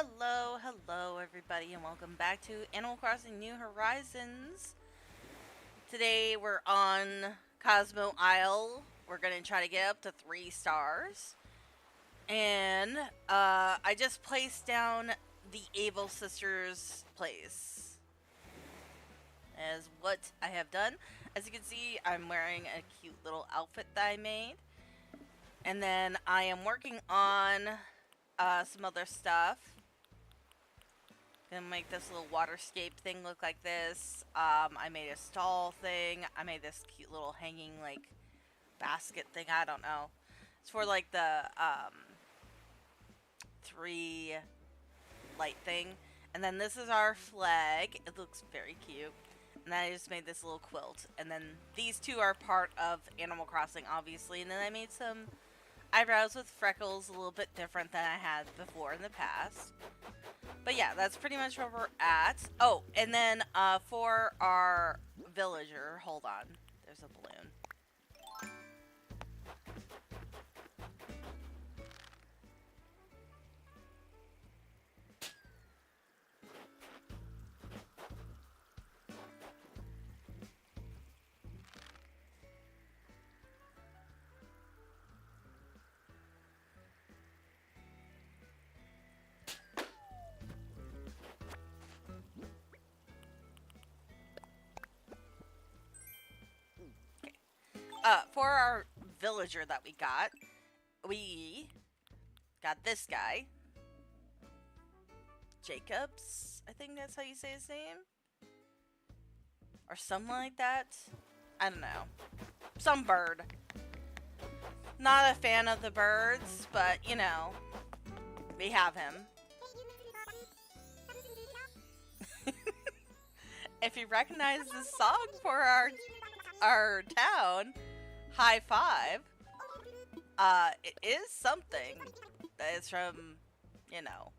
Hello everybody, and welcome back to Animal Crossing New Horizons. Today we're on Cosmo Isle. We're gonna try to get up to 3 stars. And I just placed down the Able Sisters place as what I have done. As you can see, I'm wearing a cute little outfit that I made. And then I am working on some other stuff. Gonna make this little waterscape thing look like this. I made a stall thing. I made this cute little hanging like basket thing. I don't know. It's for like the 3 light thing. And then this is our flag. It looks very cute. And then I just made this little quilt. And then these two are part of Animal Crossing, obviously. And then I made some eyebrows with freckles, a little bit different than I had before in the past. But yeah, that's pretty much where we're at. Oh, and then for our villager, hold on. There's a balloon. For our villager that we got this guy. Jacobs, I think that's how you say his name. Or something like that. I don't know. Some bird. Not a fan of the birds, but you know, we have him. If you recognize this song for our town, high five. It is something that is from, you know,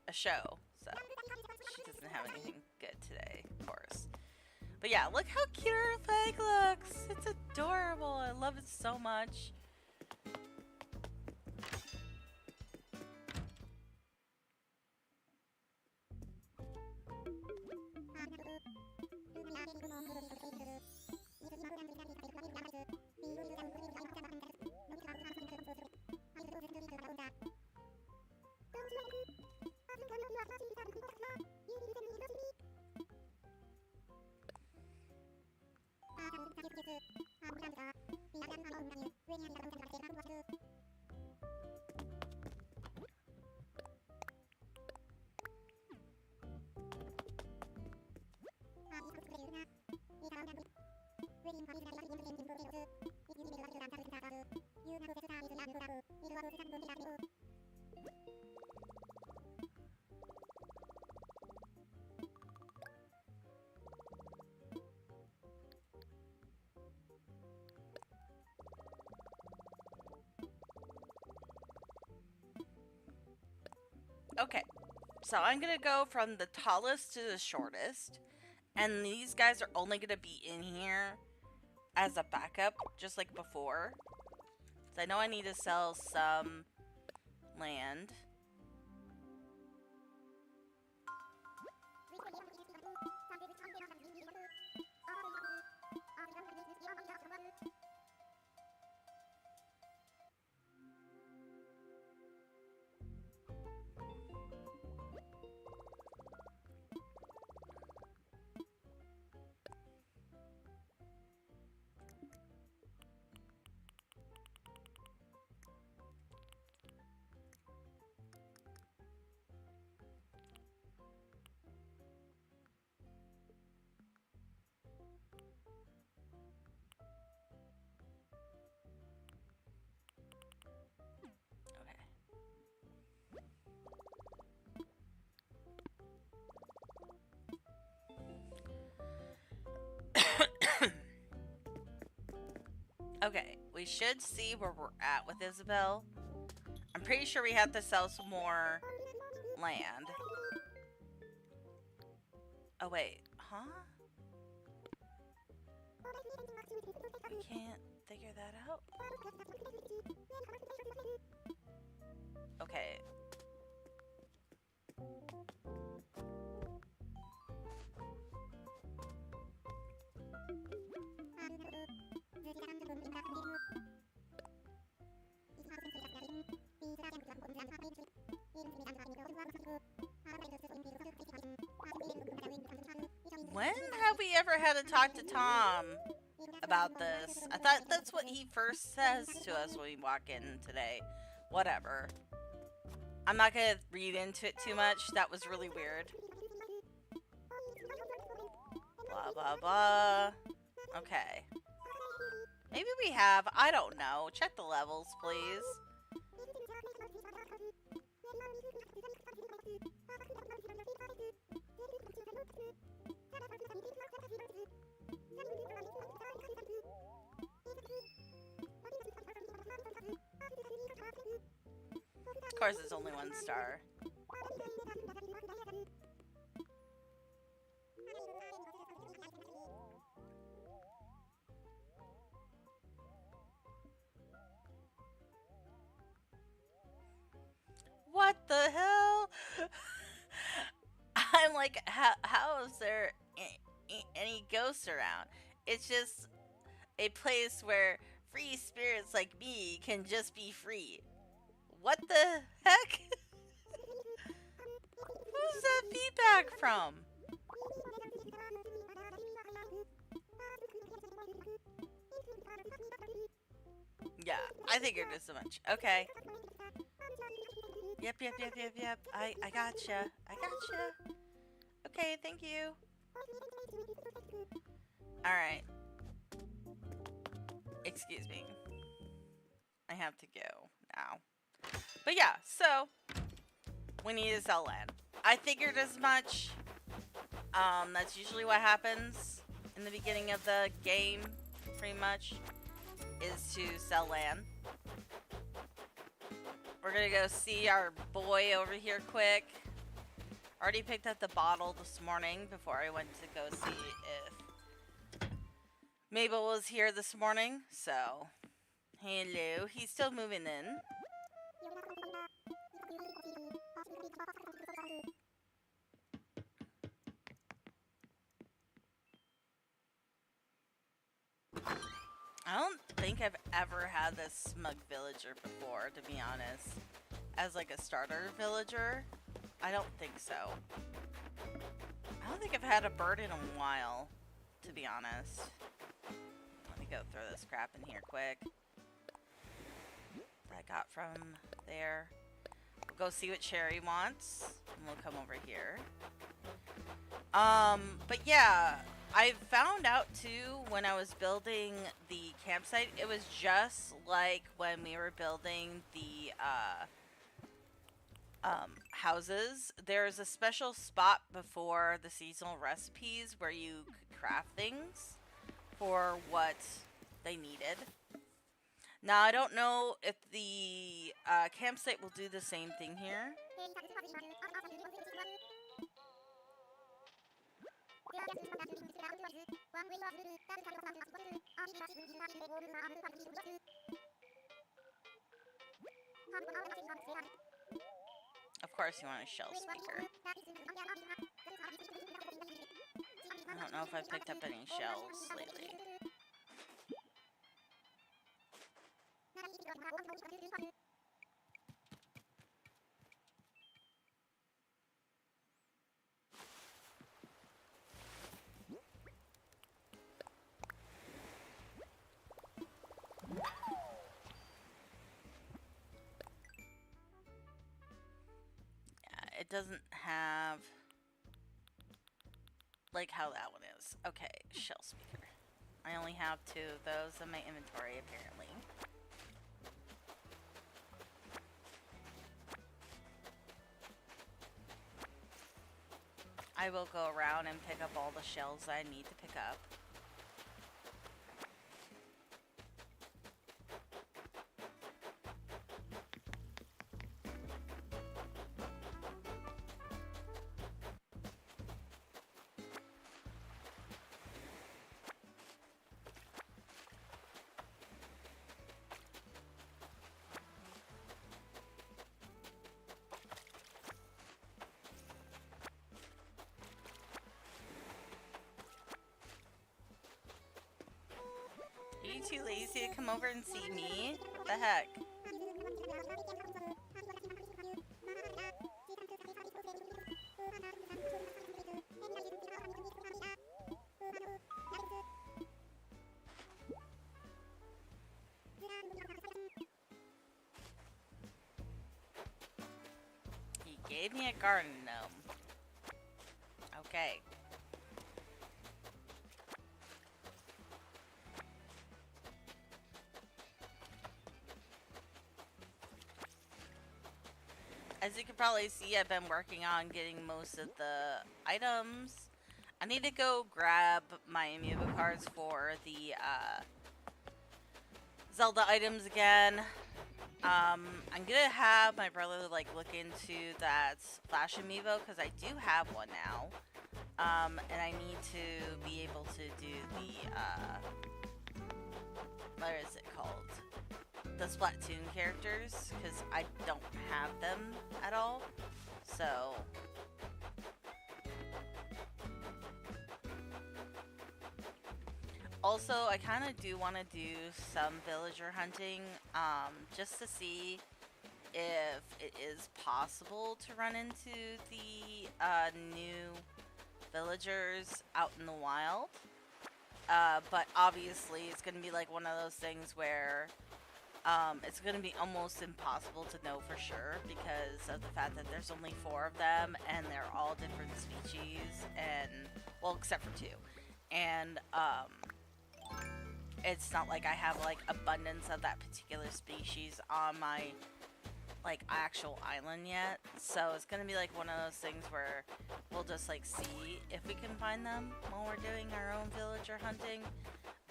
a show. So she doesn't have anything good today, of course. But yeah, look how cute her flag looks. It's adorable. I love it so much. Okay, so I'm gonna go from the tallest to the shortest, and these guys are only gonna be in here as a backup, just like before. So I know I need to sell some land. Okay, we should see where we're at with Isabel. I'm pretty sure we have to sell some more land. Oh wait, huh? I can't figure that out. Okay. When have we ever had to talk to Tom about this? I thought that's what he first says to us when we walk in today. Whatever. I'm not gonna read into it too much. That was really weird. Blah, blah, blah. Okay. Maybe we have. I don't know. Check the levels, please. Of course, it's only 1 star. What the hell? I'm like, how is there any ghosts around? It's just a place where free spirits like me can just be free. What the heck? Who's that feedback from? Yeah, I figured as much. Okay. Yep. I gotcha. Okay, thank you. Alright. Excuse me. I have to go now. But yeah, so we need to sell land. I figured as much. That's usually what happens in the beginning of the game, pretty much, is to sell land. We're gonna go see our boy over here quick. Already picked up the bottle this morning before I went to go see if Mabel was here this morning. So, hello. He's still moving in. I don't think I've ever had this smug villager before, to be honest. As like a starter villager, I don't think so. I don't think I've had a bird in a while, to be honest. Let me go throw this crap in here quick. That I got from there. We'll go see what Cherry wants, and we'll come over here. But yeah, I found out too when I was building the campsite, it was just like when we were building the houses. There's a special spot before the seasonal recipes where you could craft things for what they needed. Now, I don't know if the campsite will do the same thing here. Of course you want a shell speaker. I don't know if I've picked up any shells lately. It doesn't have like how that one is. Okay, shell speaker. I only have 2 of those in my inventory apparently. I will go around and pick up all the shells I need to pick up. Are you too lazy to come over and see me? What the heck? He gave me a garden gnome. Okay. As you can probably see, I've been working on getting most of the items. I need to go grab my amiibo cards for the Zelda items again. I'm gonna have my brother like look into that Flash amiibo because I do have one now. And I need to be able to do the what is it called? The Splatoon characters, because I don't have them at all. So also, I kind of do want to do some villager hunting, just to see if it is possible to run into the new villagers out in the wild. But obviously, it's going to be like one of those things where it's going to be almost impossible to know for sure because of the fact that there's only 4 of them and they're all different species, and well, except for 2. And it's not like I have like abundance of that particular species on my like actual island yet, so it's gonna be like one of those things where we'll just like see if we can find them while we're doing our own villager hunting,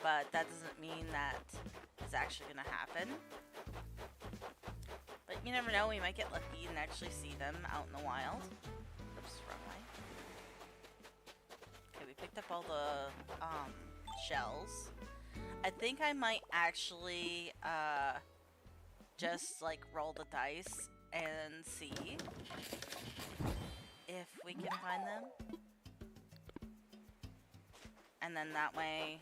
but that doesn't mean that it's actually gonna happen. But you never know, we might get lucky and actually see them out in the wild. Oops, wrong way. Okay, we picked up all the shells. I think I might actually just like roll the dice and see if we can find them, and then that way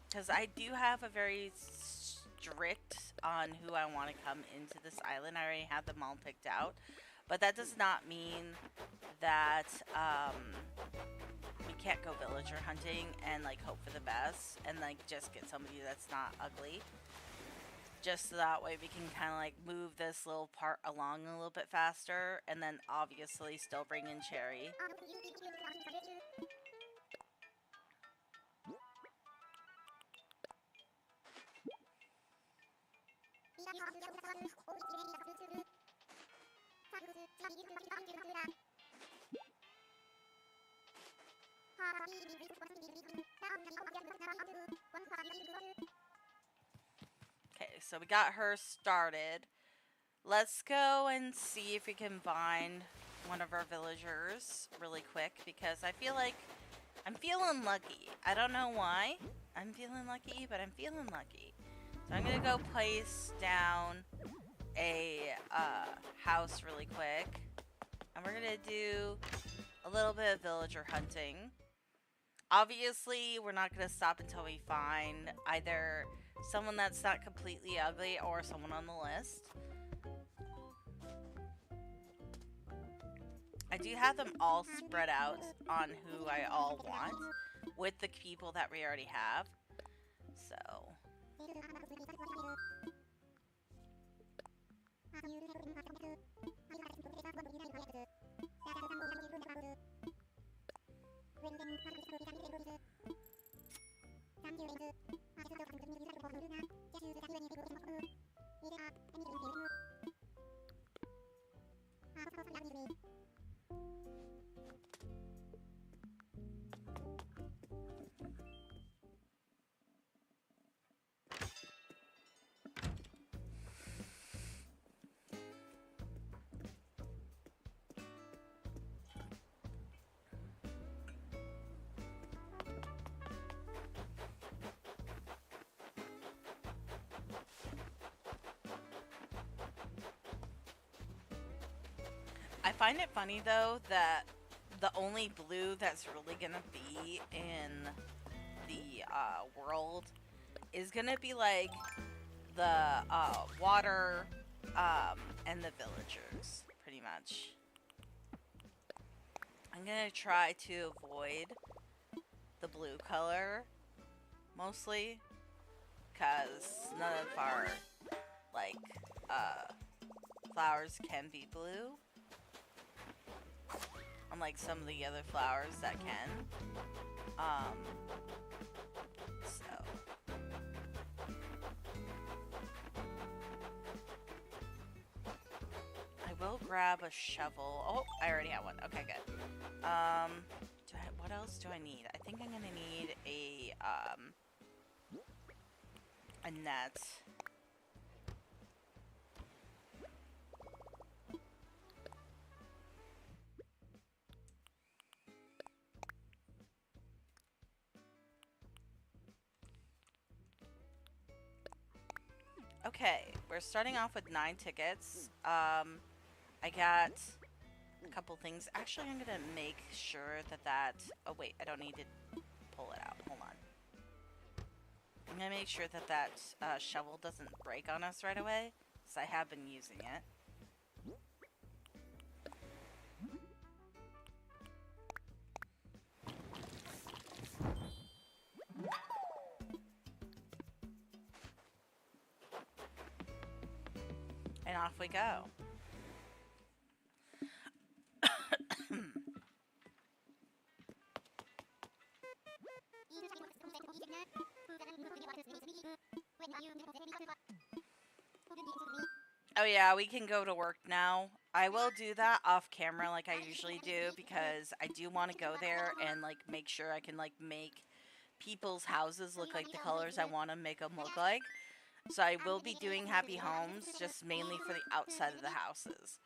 because I do have a very strict on who I want to come into this island. I already have them all picked out, but that does not mean that we can't go villager hunting and like hope for the best and like just get somebody that's not ugly, just so that way we can kind of like move this little part along a little bit faster, and then obviously still bring in Cherry. Okay, so we got her started. Let's go and see if we can find one of our villagers really quick, because I feel like I'm feeling lucky. I don't know why I'm feeling lucky, but I'm feeling lucky. So I'm gonna go place down a house really quick, and we're gonna do a little bit of villager hunting. Obviously, we're not gonna stop until we find either someone that's not completely ugly or someone on the list. I do have them all spread out on who I all want with the people that we already have. So I find it funny though that the only blue that's really gonna be in the world is gonna be like the water and the villagers, pretty much. I I'm gonna try to avoid the blue color mostly, because none of our like flowers can be blue, unlike some of the other flowers that can. So I will grab a shovel. Oh, I already have one. Okay, good. What else do I need? I think I'm gonna need a net. Okay, we're starting off with 9 tickets. I got a couple things. Actually, I'm gonna make sure that oh wait, I don't need to pull it out. Hold on. I'm gonna make sure that shovel doesn't break on us right away, because I have been using it. And off we go. Oh yeah, we can go to work now. I will do that off camera like I usually do, because I do want to go there and like make sure I can like make people's houses look like the colors I want to make them look like. So I will be doing happy homes, just mainly for the outside of the houses.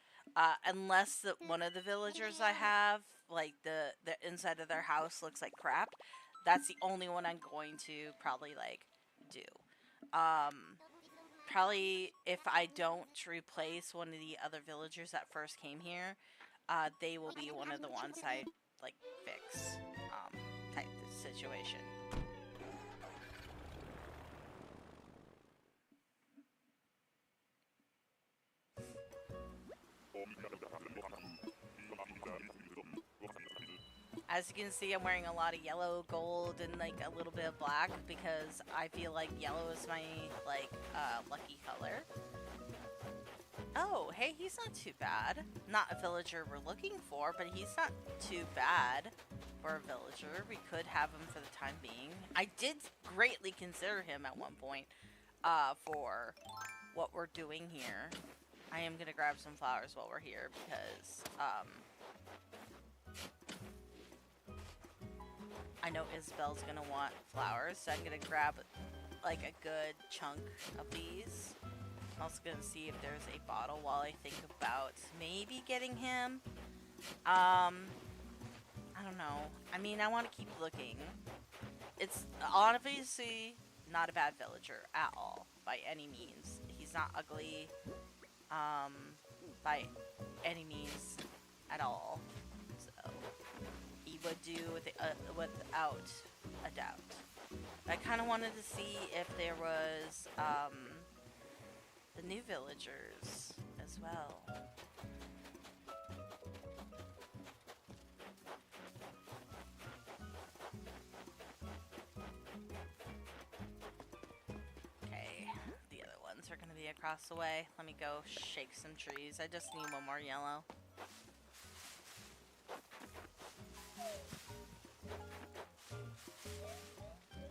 Unless one of the villagers I have, like the inside of their house looks like crap, that's the only one I'm going to probably like do. Probably if I don't replace one of the other villagers that first came here, they will be one of the ones I like fix, type situation. As you can see, I'm wearing a lot of yellow, gold, and like a little bit of black, because I feel like yellow is my like lucky color. Oh, hey, he's not too bad. Not a villager we're looking for, but he's not too bad for a villager. We could have him for the time being. I did greatly consider him at one point for what we're doing here. I am gonna grab some flowers while we're here, because I know Isabel's gonna want flowers, so I'm gonna grab like a good chunk of these. I'm also gonna see if there's a bottle while I think about maybe getting him. I don't know. I mean, I want to keep looking. It's obviously not a bad villager at all, by any means. He's not ugly, by any means at all. So he would do without a doubt. I kind of wanted to see if there was the new villagers as well. Okay, the other ones are going to be across the way. Let me go shake some trees. I just need one more yellow.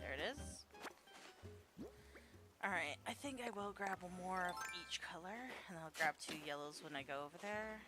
There it is. Alright, I think I will grab more of each color, and I'll grab 2 yellows when I go over there.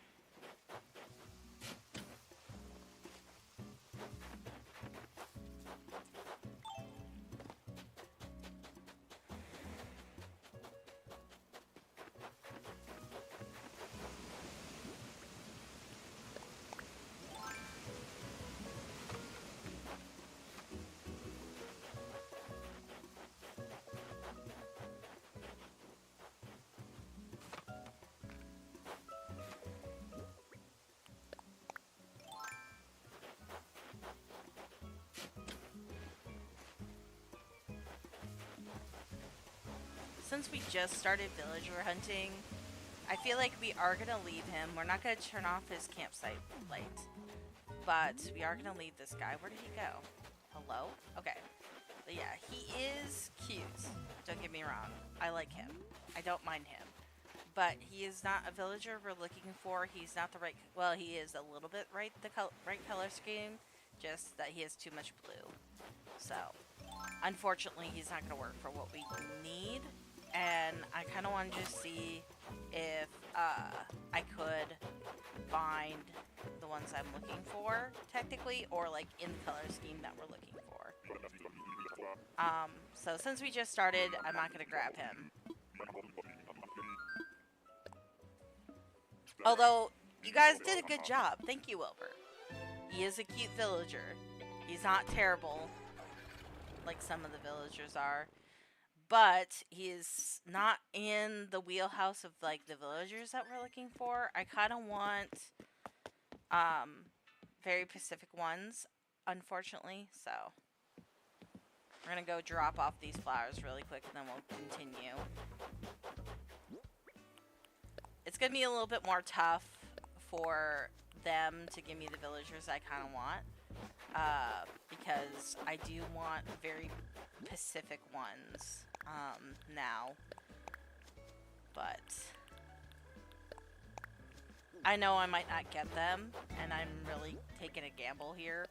Since we just started villager hunting, I feel like we are going to leave him. We're not going to turn off his campsite light. But we are going to leave this guy. Where did he go? Hello? Okay. But yeah, he is cute. Don't get me wrong. I like him. I don't mind him. But he is not a villager we're looking for. He's not the right... Well, he is a little bit right color scheme. Just that he has too much blue. So, unfortunately, he's not going to work for what we need. And I kind of wanted to see if I could find the ones I'm looking for, technically, or like in the color scheme that we're looking for. So since we just started, I'm not going to grab him. Although, you guys did a good job. Thank you, Wilbur. He is a cute villager. He's not terrible like some of the villagers are. But he is not in the wheelhouse of like the villagers that we're looking for. I kind of want very Pacific ones, unfortunately. So we're going to go drop off these flowers really quick and then we'll continue. It's going to be a little bit more tough for them to give me the villagers I kind of want. Because I do want very Pacific ones now. But I know I might not get them, and I'm really taking a gamble here.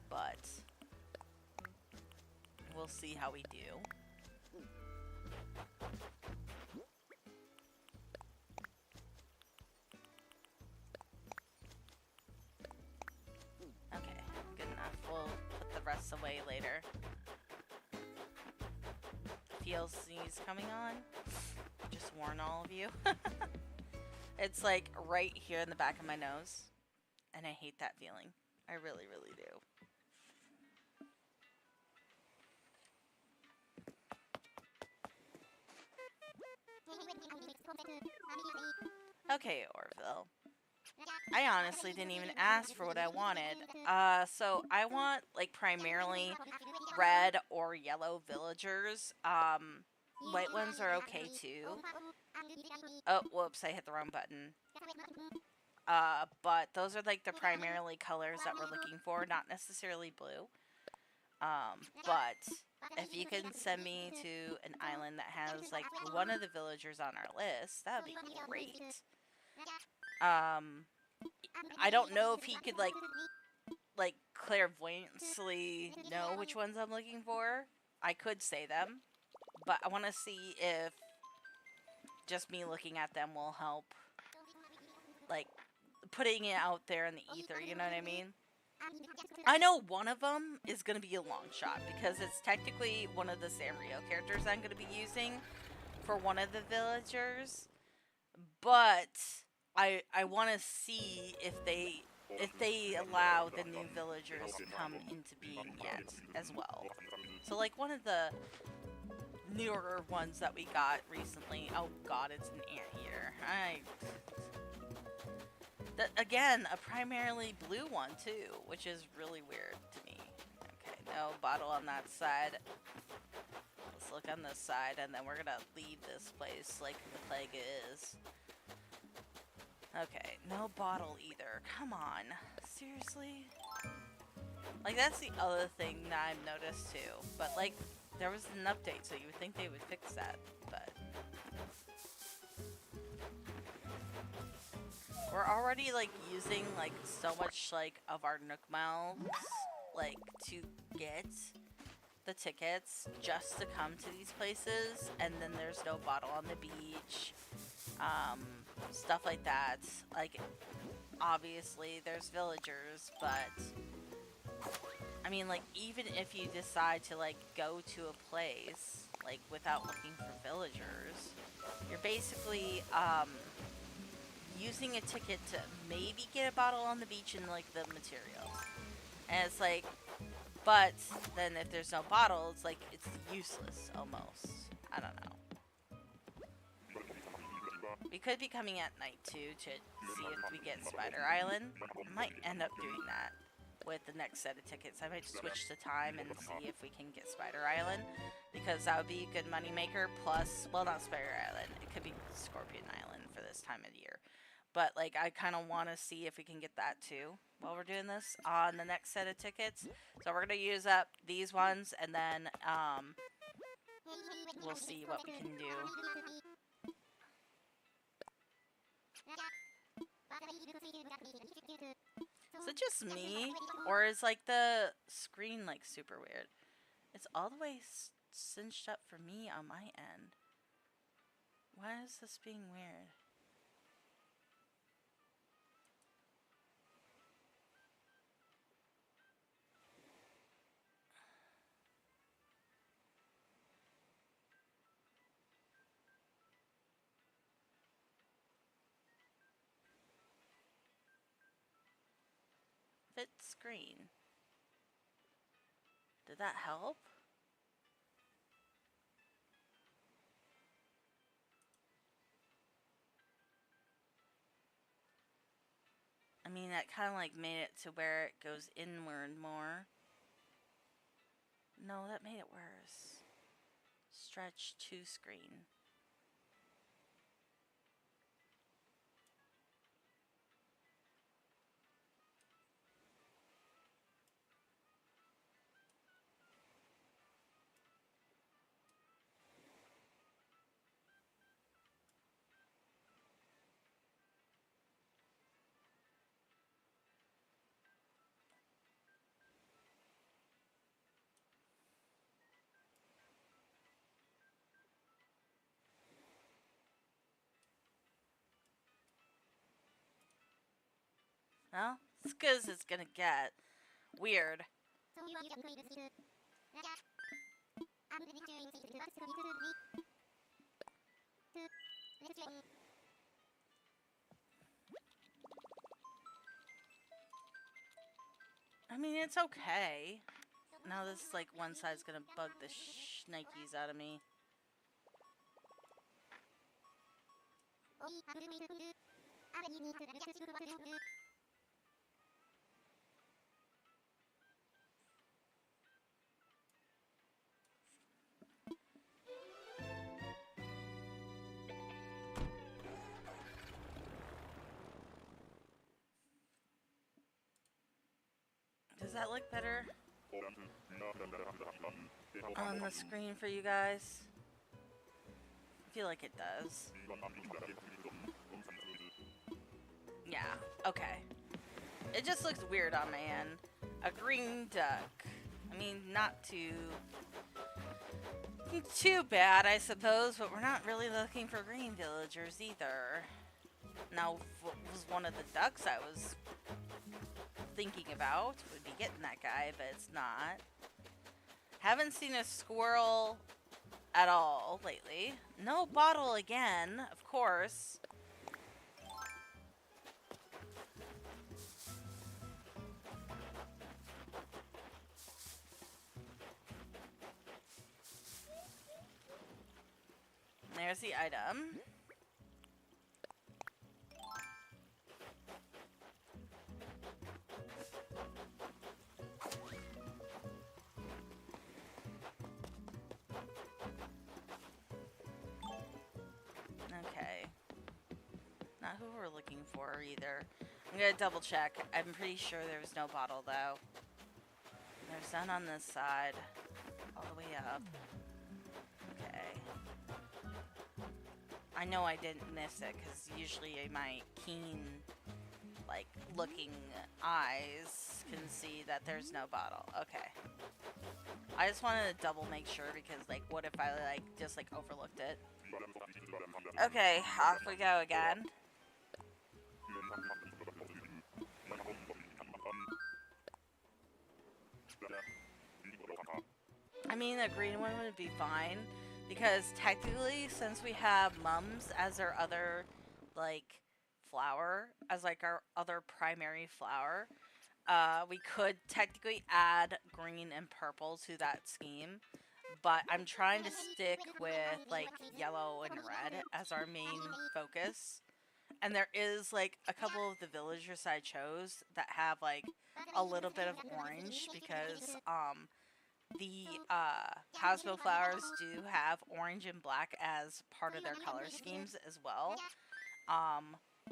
But we'll see how we do. Okay, good enough. We'll put the rest away later. Feels he's coming on. Just warn all of you. It's like right here in the back of my nose. And I hate that feeling. I really, really do. Okay, Orville. I honestly didn't even ask for what I wanted. So I want like primarily red or yellow villagers. White ones are okay too. Oh, whoops, I hit the wrong button. But those are like the primarily colors that we're looking for, not necessarily blue. But if you can send me to an island that has like one of the villagers on our list, that would be great. I don't know if he could like clairvoyantly know which ones I'm looking for. I could say them, but I want to see if just me looking at them will help, like putting it out there in the ether, you know what I mean? I know one of them is going to be a long shot because it's technically one of the Sanrio characters I'm going to be using for one of the villagers, but I want to see if they allow the new villagers to come into being yet as well. So like one of the newer ones that we got recently. Oh god, it's an anteater. Again, a primarily blue one too, which is really weird to me. Okay, no bottle on that side. Let's look on this side, and then we're gonna leave this place like the plague is. Okay, no bottle either. Come on. Seriously? Like, that's the other thing that I've noticed too. But, like, there was an update, so you would think they would fix that. But we're already, like, using, like, so much, like, of our Nook Miles, like, to get the tickets just to come to these places. And then there's no bottle on the beach. Stuff like that. Like, obviously there's villagers, but I mean, like, even if you decide to like go to a place like without looking for villagers, you're basically using a ticket to maybe get a bottle on the beach and like the materials. And it's like, but then if there's no bottle, it's like it's useless almost. I don't know. We could be coming at night too to see if we get Spider Island. I might end up doing that with the next set of tickets. I might switch the time and see if we can get Spider Island, because that would be a good money maker. Plus, well, not Spider Island. It could be Scorpion Island for this time of year. But like I kind of want to see if we can get that too while we're doing this on the next set of tickets. So we're gonna use up these ones, and then we'll see what we can do. Is it just me, or is like the screen like super weird? It's all the way cinched up for me on my end. Why is this being weird? Fit screen. Did that help? I mean, that kind of like made it to where it goes inward more. No, that made it worse. Stretch to screen. Well, it's as good as it's gonna get. Weird. I mean, it's okay. Now this like one side's gonna bug the shnikes out of me. Does that look better on the screen for you guys? I feel like it does. Yeah, okay. It just looks weird on my end. A green duck. I mean, not too bad, I suppose, but we're not really looking for green villagers either. Now, what was one of the ducks I was thinking about would be getting that guy, but it's not. Haven't seen a squirrel at all lately. No bottle again, of course. There's the item. Okay. Not who we're looking for either. I'm gonna double check. I'm pretty sure there was no bottle though. There's none on this side. All the way up. Okay. I know I didn't miss it because usually my keen, like, looking eyes can see that there's no bottle. Okay. I just wanted to double make sure because, like, what if I, like, just, like, overlooked it? Okay, off we go again. I mean, a green one would be fine. Because technically, since we have mums as our other, like, flower, as, like, our other primary flower, we could technically add green and purple to that scheme. But I'm trying to stick with, like, yellow and red as our main focus. And there is, like, a couple of the villagers I chose that have, like, a little bit of orange because, the Cosmo flowers do have orange and black as part of their color schemes as well.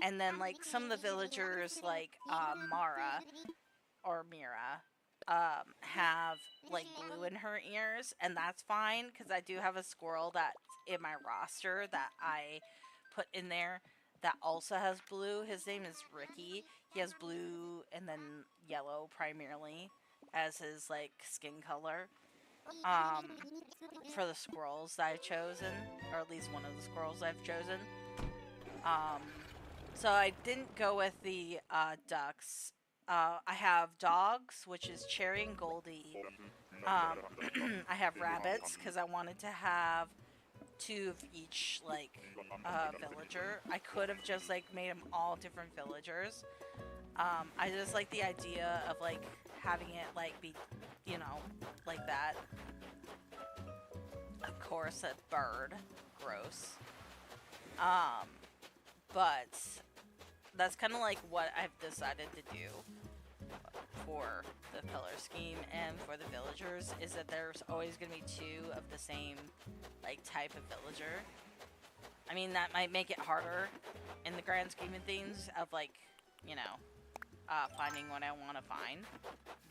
And then like some of the villagers like Mara or Mira have like blue in her ears, and that's fine because I do have a squirrel that's in my roster that I put in there that also has blue. His name is Ricky. He has blue and then yellow primarily as his like skin color. Um, for the squirrels that I've chosen, or at least one of the squirrels I've chosen. Um, so I didn't go with the ducks. I have dogs, which is Cherry and Goldie. I have rabbits because I wanted to have two of each like villager. I could have just like made them all different villagers. I just like the idea of like having it like be, you know, like that. Of course, a bird, gross. Um, but that's kind of like what I've decided to do for the color scheme and for the villagers is that there's always going to be two of the same like type of villager. I mean, that might make it harder in the grand scheme of things of like, you know, finding what I want to find,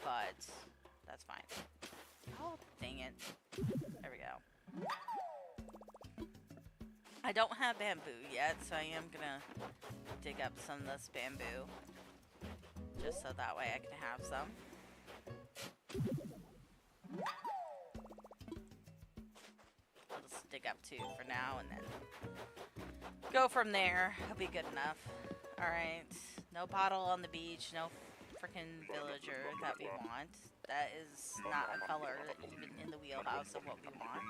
but that's fine. Oh, dang it. There we go. I don't have bamboo yet, so I am gonna dig up some of this bamboo. Just so that way I can have some. I'll just dig up two for now and then go from there. It'll be good enough. Alright. No bottle on the beach, no freaking villager that we want. That is not a color even in the wheelhouse of what we want.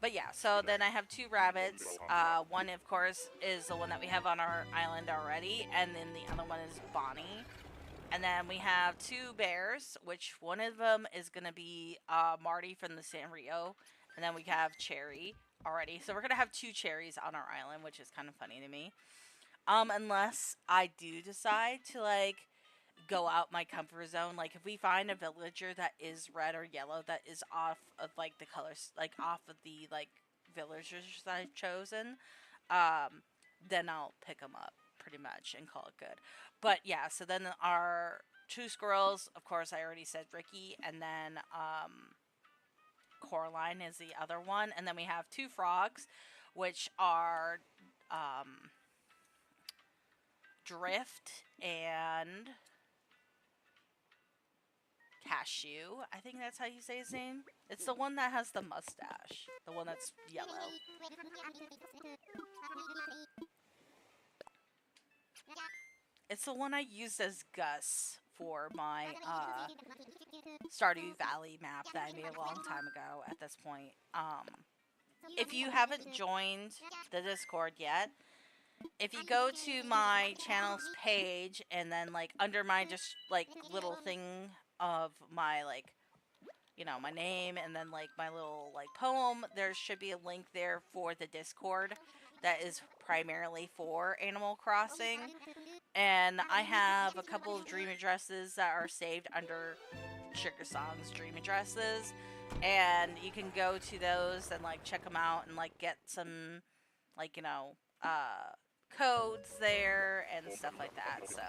But yeah, so then I have two rabbits. One, of course, is the one that we have on our island already, and then the other one is Bonnie. And then we have two bears, which one of them is going to be Marty from the Sanrio, and then we have Cherry already. So we're going to have two cherries on our island, which is kind of funny to me. Unless I do decide to, like, go out my comfort zone. Like, if we find a villager that is red or yellow that is off of, like, the colors, like, off of the, like, villagers that I've chosen, then I'll pick them up, pretty much, and call it good. But, yeah, so then our two squirrels, of course, I already said Ricky, and then, Coraline is the other one, and then we have two frogs, which are, Drift and Cashew. I think that's how you say his name. It's the one that has the mustache. The one that's yellow. It's the one I used as Gus for my Stardew Valley map that I made a long time ago at this point. If you haven't joined the Discord yet, if you go to my channel's page and then like under my just like little thing of my like, you know, my name and then like my little like poem, there should be a link there for the Discord that is primarily for Animal Crossing. And I have a couple of dream addresses that are saved under Sugar Song's dream addresses, and you can go to those and like check them out and like get some like, you know, codes there and stuff like that. So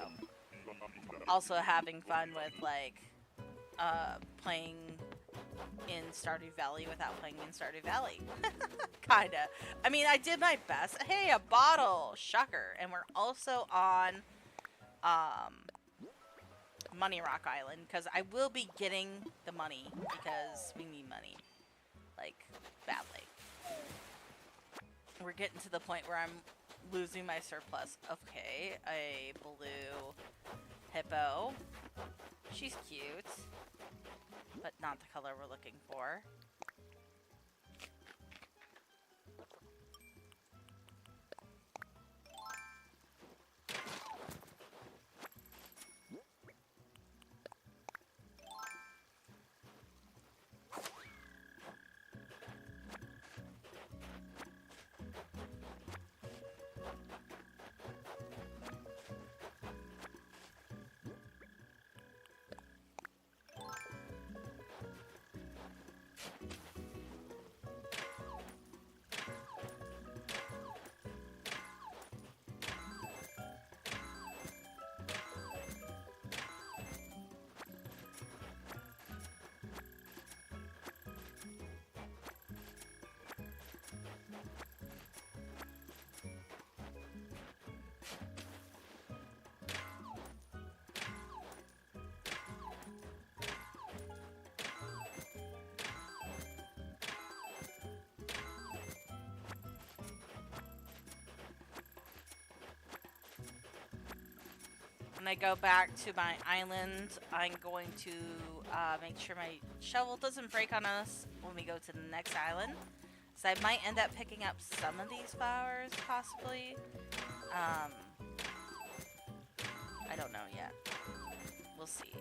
also having fun with like playing in Stardew Valley without playing in Stardew Valley. Kinda. I mean, I did my best. Hey, a bottle! Shocker. And we're also on Money Rock Island, because I will be getting the money, because we need money. Like, badly. We're getting to the point where I'm losing my surplus. Okay, a blue hippo. She's cute, but not the color we're looking for. I go back to my island, I'm going to make sure my shovel doesn't break on us when we go to the next island. So I might end up picking up some of these flowers, possibly. I don't know yet. We'll see.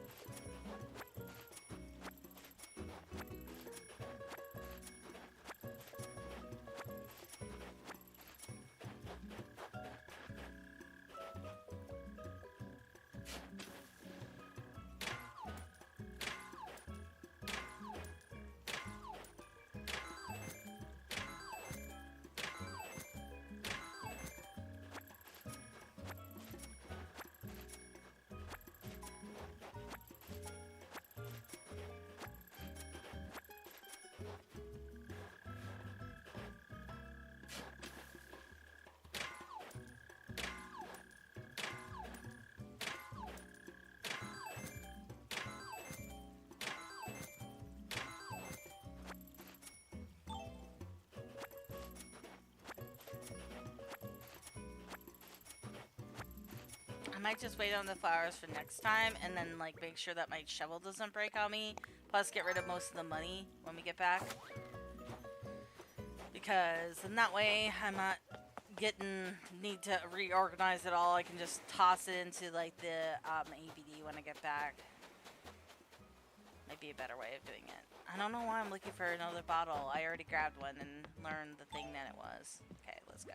I might just wait on the flowers for next time and then like make sure that my shovel doesn't break on me. Plus get rid of most of the money when we get back. Because in that way I'm not need to reorganize it all. I can just toss it into like the ABD when I get back. Might be a better way of doing it. I don't know why I'm looking for another bottle. I already grabbed one and learned the thing that it was. Okay, let's go.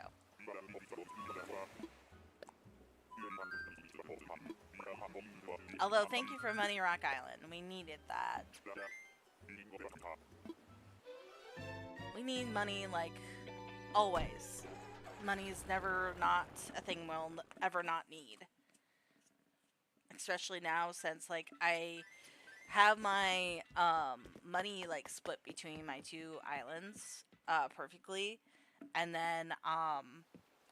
Although, thank you for Money Rock Island. We needed that. We need money, like, always. Money is never not a thing we'll ever not need. Especially now, since, like, I have my, money, like, split between my two islands, perfectly. And then,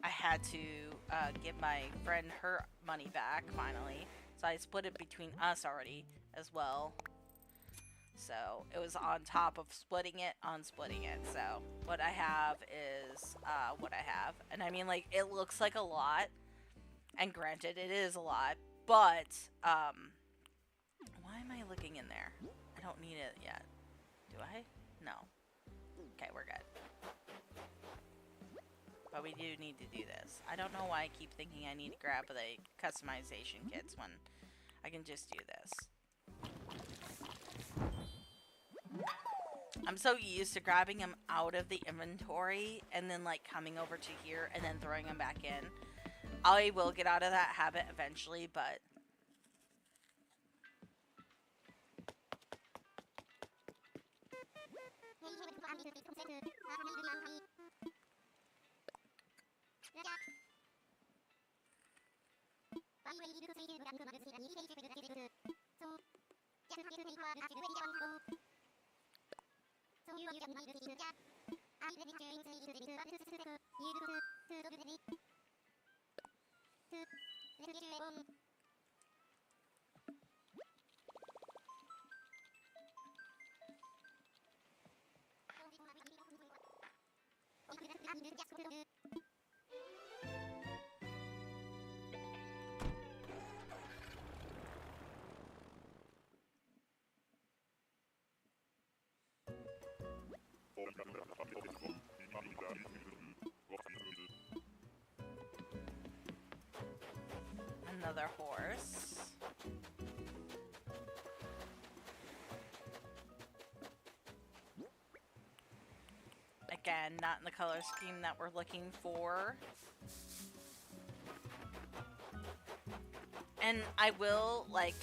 I had to give my friend her money back, finally. So I split it between us already, as well. So, it was on top of splitting it, unsplitting it. So, what I have is what I have. And I mean, like, it looks like a lot. And granted, it is a lot. But, why am I looking in there? I don't need it yet. Do I? No. Okay, we're good. But we do need to do this. I don't know why I keep thinking I need to grab the customization kits when I can just do this. I'm so used to grabbing them out of the inventory and then like coming over to here and then throwing them back in. I will get out of that habit eventually, but another horse. Again, not in the color scheme that we're looking for. And I will, like,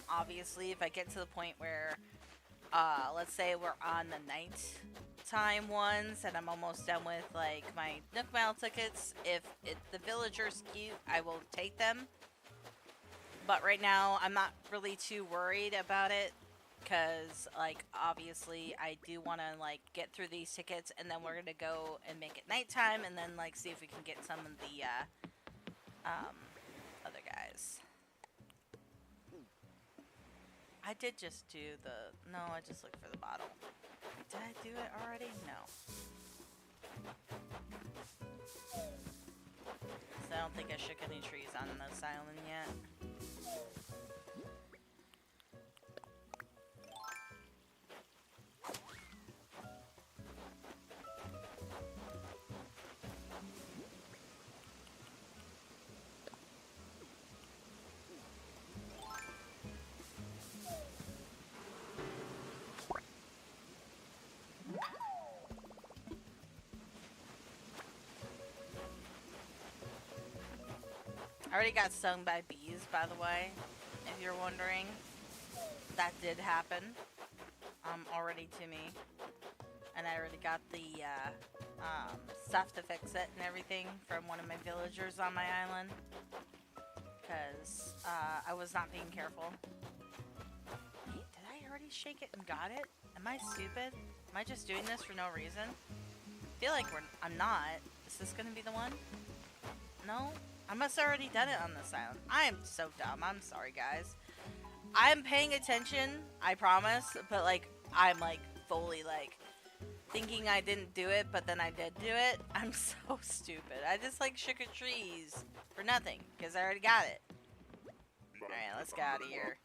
obviously, if I get to the point where, let's say we're on the nighttime ones and I'm almost done with, like, my Nook Mile tickets, if the villagers cute, I will take them. But right now, I'm not really too worried about it. Because, like, obviously, I do want to, like, get through these tickets, and then we're going to go and make it nighttime, and then, like, see if we can get some of the, other guys. I did just do no, I just looked for the bottle. Did I do it already? No. So I don't think I shook any trees on this island yet. I already got stung by bees, by the way, if you're wondering. That did happen. Already to me. And I already got the stuff to fix it and everything from one of my villagers on my island. Because I was not being careful. Wait, did I already shake it and got it? Am I stupid? Am I just doing this for no reason? I feel like I'm not. Is this going to be the one? No? I must have already done it on this island. I am so dumb. I'm sorry, guys. I'm paying attention, I promise, but like, I'm like fully like thinking I didn't do it, but then I did do it. I'm so stupid. I just like shook a trees for nothing because I already got it. Alright, let's get out of here.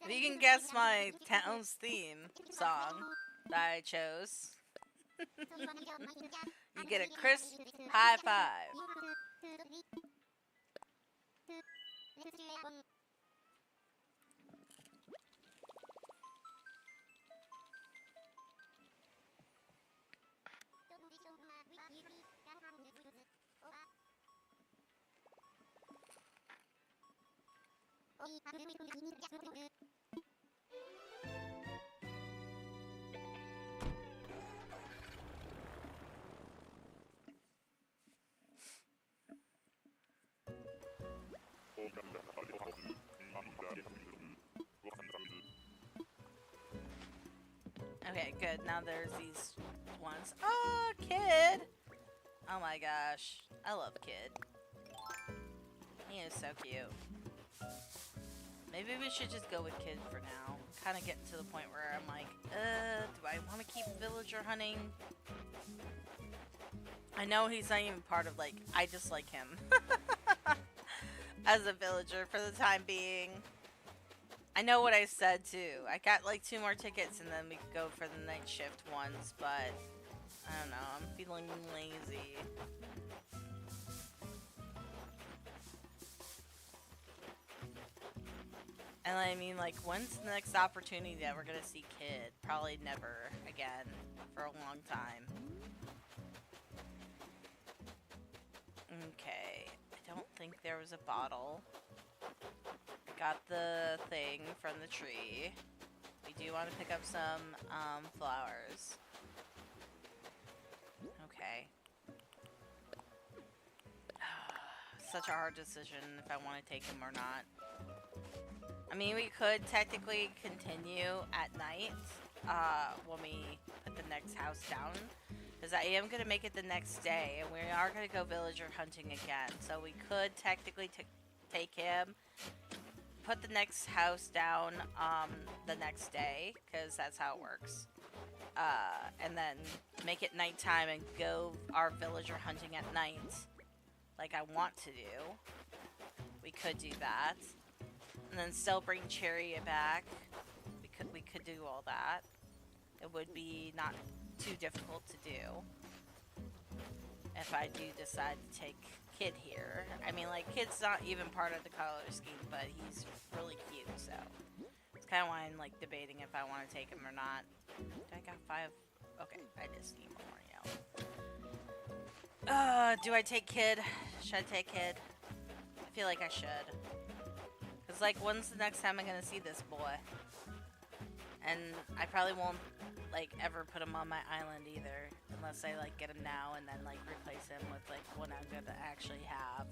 If you can guess my town's theme song that I chose, you get a crisp high five. Okay, good. Now there's these ones. Oh, Kid! Oh my gosh. I love Kid. He is so cute. Maybe we should just go with Kid for now. Kind of getting to the point where I'm like, do I want to keep villager hunting? I know he's not even part of, like, I just like him. As a villager for the time being. I know what I said too. I got like 2 more tickets and then we could go for the night shift ones, but I don't know, I'm feeling lazy. And I mean, like, when's the next opportunity that we're gonna see Kid? Probably never again for a long time. Okay, I don't think there was a bottle. Got the thing from the tree. We do want to pick up some flowers. Okay. Such a hard decision if I want to take him or not. I mean, we could technically continue at night when we put the next house down. Because I am going to make it the next day. And we are going to go villager hunting again. So we could technically take him, put the next house down the next day, because that's how it works. And then make it nighttime and go our villager hunting at night, like I want to do. We could do that, and then still bring Cherry back. We could do all that. It would be not too difficult to do if I do decide to take Kid here. I mean, like, Kid's not even part of the color scheme, but he's really cute, so it's kind of why I'm like debating if I want to take him or not. I got 5. Okay, I just need 1 more yellow. Do I take Kid? Should I take Kid? I feel like I should. Cause like, when's the next time I'm gonna see this boy? And I probably won't like ever put him on my island either, unless I like get him now and then like replace him with like one I'm gonna actually have.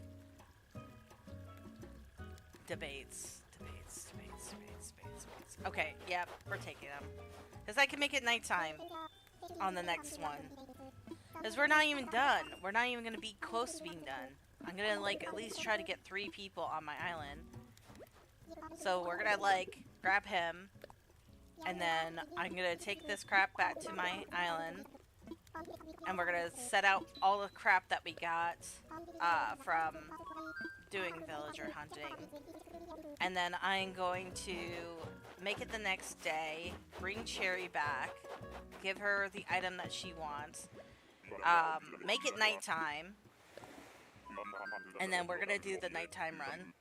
Debates. Okay, yep, we're taking them. Because I can make it nighttime on the next one. Because we're not even done. We're not even going to be close to being done. I'm going to, like, at least try to get 3 people on my island. So we're going to, like, grab him. And then I'm going to take this crap back to my island. And we're going to set out all the crap that we got from doing villager hunting. And then I'm going to make it the next day, bring Cherry back, give her the item that she wants, make it nighttime, and then we're going to do the nighttime run.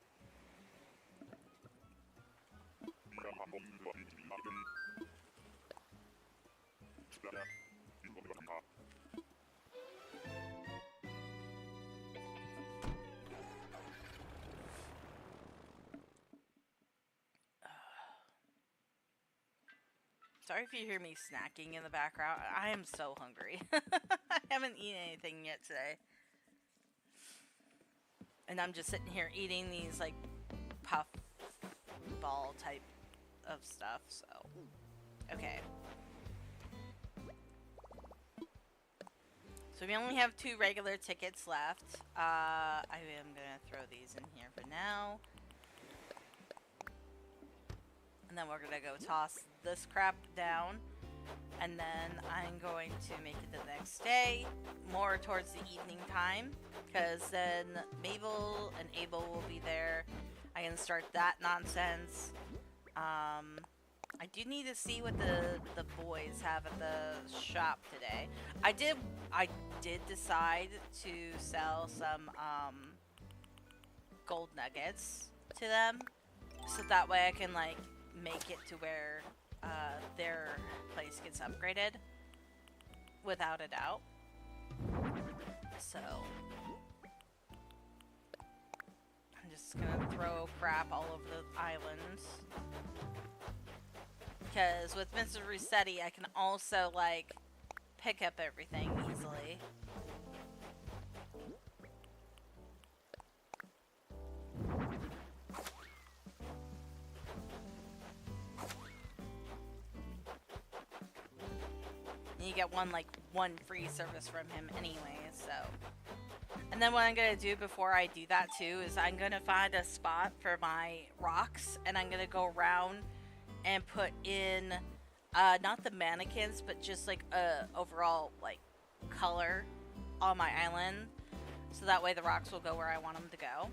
Sorry if you hear me snacking in the background. I am so hungry. I haven't eaten anything yet today. And I'm just sitting here eating these, like, puff ball type of stuff, so. Okay. So we only have 2 regular tickets left. I am gonna throw these in here for now. And then we're gonna go toss this crap down. And then I'm going to make it the next day, more towards the evening time. Because then Mabel and Abel will be there. I can start that nonsense. I do need to see what the boys have at the shop today. I did decide to sell some gold nuggets to them, so that way I can, like, make it to where their place gets upgraded without a doubt. So I'm just gonna throw crap all over the islands. Because with Mr. Rossetti, I can also, like, pick up everything easily. And you get one free service from him anyway, so. And then what I'm gonna do before I do that too is I'm gonna find a spot for my rocks, and I'm gonna go around and put in not the mannequins, but just like a overall, like, color on my island, so that way the rocks will go where I want them to go.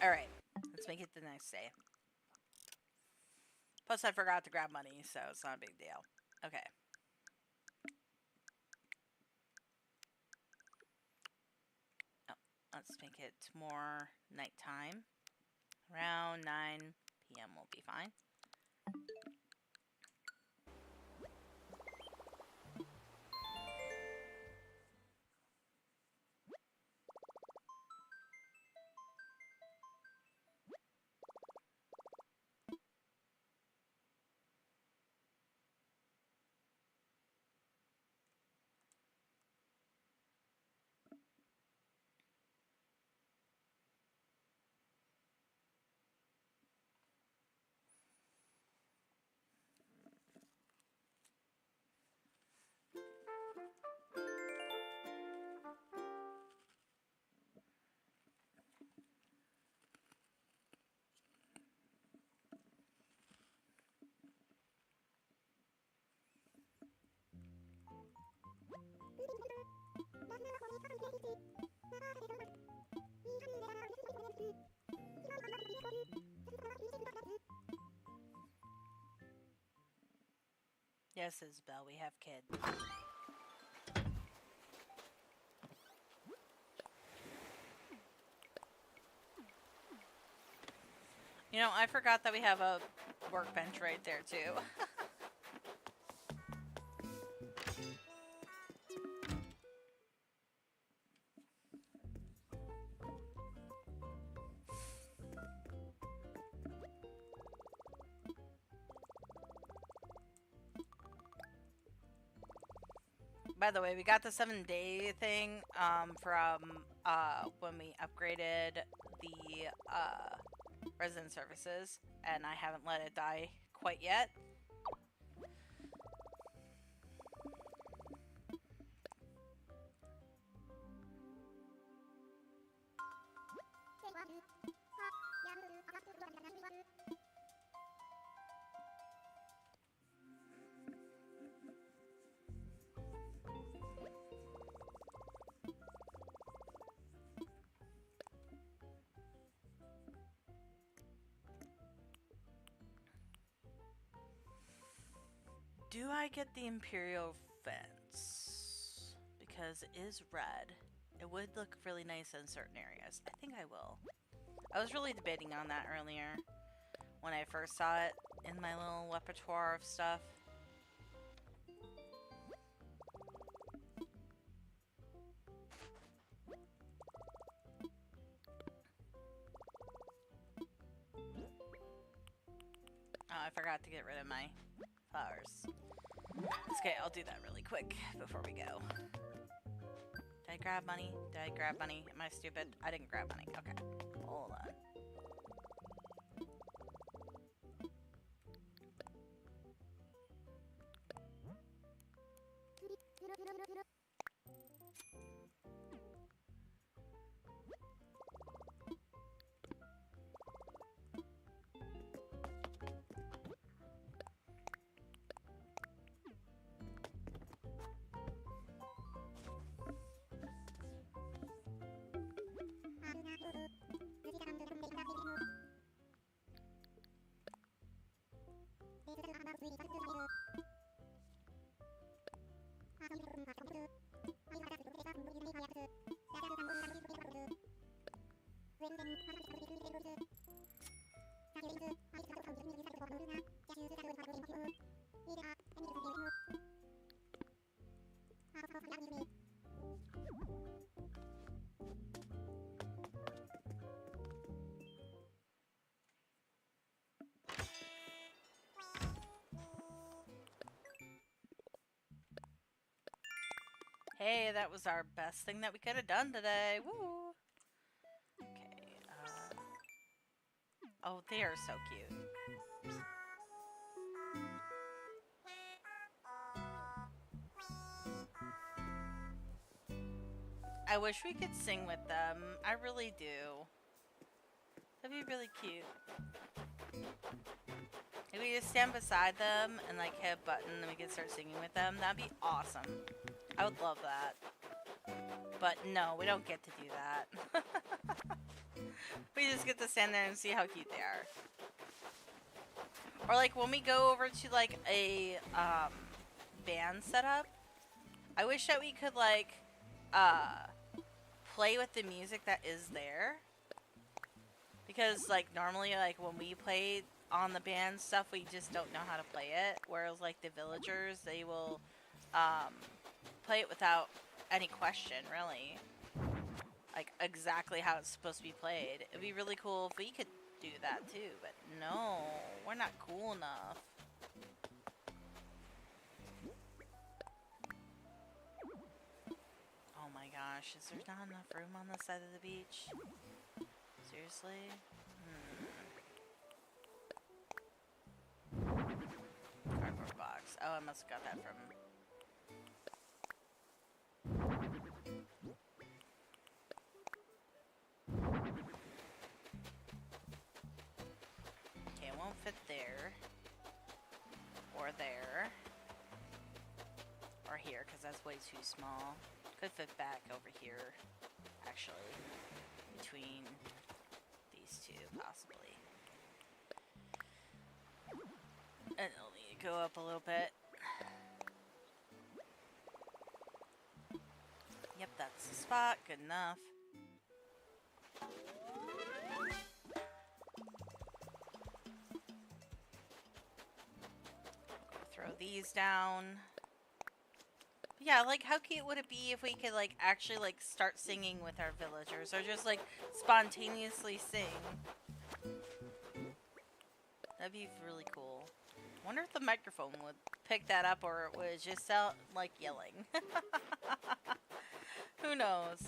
Alright, let's make it the next day. Plus, I forgot to grab money, so it's not a big deal. Okay. Oh, let's make it more nighttime. Around 9 p.m. will be fine. Yes, Isabel, we have kids. You know, I forgot that we have a workbench right there, too. By the way, we got the 7-day thing from when we upgraded the resident services, and I haven't let it die quite yet. Do I get the Imperial fence? Because it is red. It would look really nice in certain areas. I think I will. I was really debating on that earlier when I first saw it in my little repertoire of stuff. Oh, I forgot to get rid of my flowers. It's okay, I'll do that really quick before we go. Did I grab money? Did I grab money? Am I stupid? I didn't grab money. Okay. Hold on. Hey, that was our best thing that we could have done today. Woo! Okay, oh, they are so cute. I wish we could sing with them. I really do. That'd be really cute. If we just stand beside them and like hit a button and we can start singing with them, that'd be awesome. I would love that. But no, we don't get to do that. We just get to stand there and see how cute they are. Or like when we go over to like a band setup, I wish that we could like play with the music that is there. Because like normally like when we play on the band stuff, we just don't know how to play it. Whereas like the villagers, they will play it without any question, really. Like exactly how it's supposed to be played. It'd be really cool if we could do that too, but no, we're not cool enough. Oh my gosh, is there not enough room on this side of the beach? Seriously? Cardboard box. Oh, I must have got that from... Okay, it won't fit there. Or there. Or here, because that's way too small. Could fit back over here, actually. Between these two, possibly. And it'll need to go up a little bit. Yep, that's the spot. Good enough. Throw these down. Yeah, like how cute would it be if we could like actually like start singing with our villagers or just like spontaneously sing? That'd be really cool. Wonder if the microphone would pick that up or it would just sound like yelling. Who knows?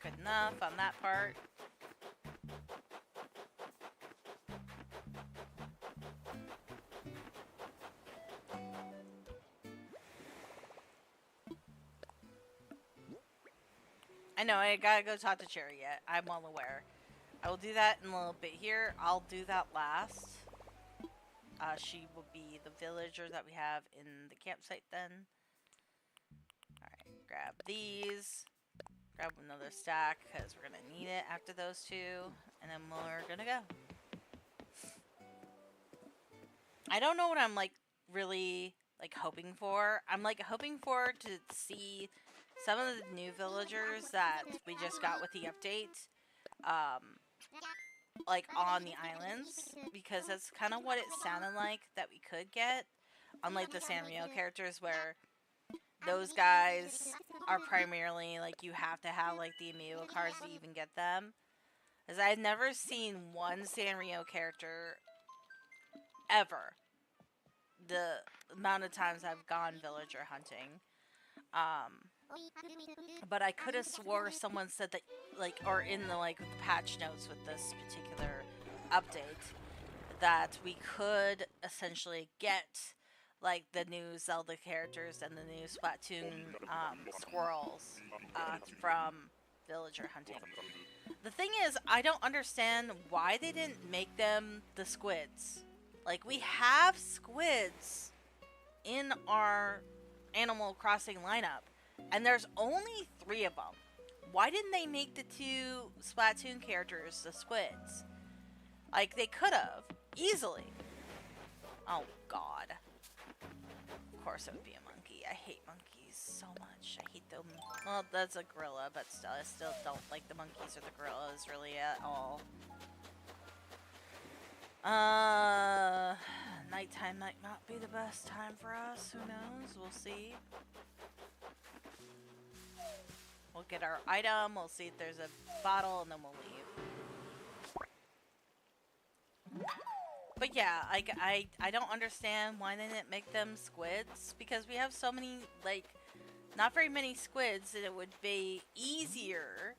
Good enough on that part. I know, I gotta go talk to Cherry yet. I'm well aware. I will do that in a little bit here. I'll do that last. She will be the villager that we have in the campsite then. Alright, grab these. Grab another stack because we're gonna need it after those two. And then we're gonna go. I don't know what I'm like really like hoping for. I'm like hoping for to see some of the new villagers that we just got with the update. Like on the islands, because that's kind of what it sounded like that we could get, unlike the Sanrio characters where those guys are primarily like you have to have like the amiibo cards to even get them. As I've never seen one Sanrio character ever. The amount of times I've gone villager hunting. But I could have swore someone said that, like, or in the, like, the patch notes with this particular update, that we could essentially get, like, the new Zelda characters and the new Splatoon squirrels from villager hunting. The thing is, I don't understand why they didn't make them the squids. Like, we have squids in our Animal Crossing lineup, and there's only 3 of them. Why didn't they make the 2 Splatoon characters the squids? Like, they could have. Easily. Oh, God. Of course it would be a monkey. I hate monkeys so much. I hate them. Well, that's a gorilla, but still, I still don't like the monkeys or the gorillas really at all. Nighttime might not be the best time for us. Who knows? We'll see. We'll get our item, we'll see if there's a bottle, and then we'll leave. But yeah, I don't understand why they didn't make them squids, because we have so many, like, not very many squids, and it would be easier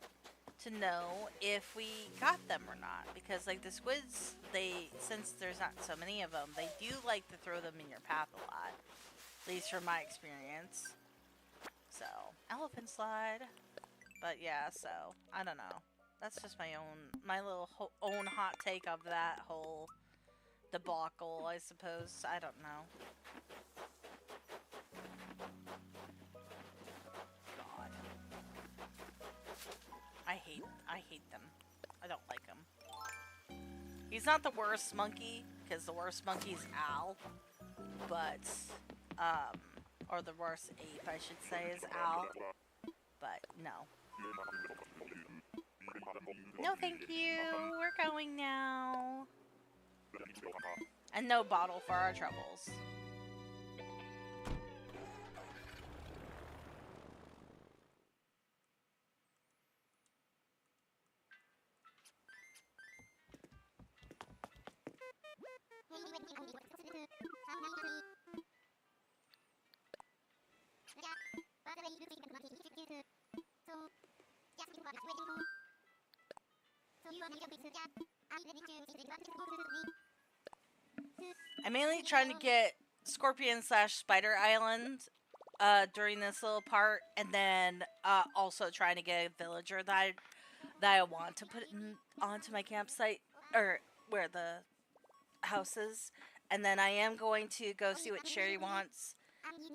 to know if we got them or not. Because, like, the squids, since there's not so many of them, they do like to throw them in your path a lot. At least from my experience. So, elephant slide. But yeah, so, I don't know. That's just my little own hot take of that whole debacle, I suppose. I don't know. God. I hate them. I don't like him. He's not the worst monkey, because the worst monkey's Al. But, or the worst ape, I should say, is Al. But, no. No, thank you. We're going now. And no bottle for our troubles. I'm mainly trying to get Scorpion/Spider Island during this little part, and then also trying to get a villager that I want to put onto my campsite, or where the house is. And then I am going to go see what Cherry wants,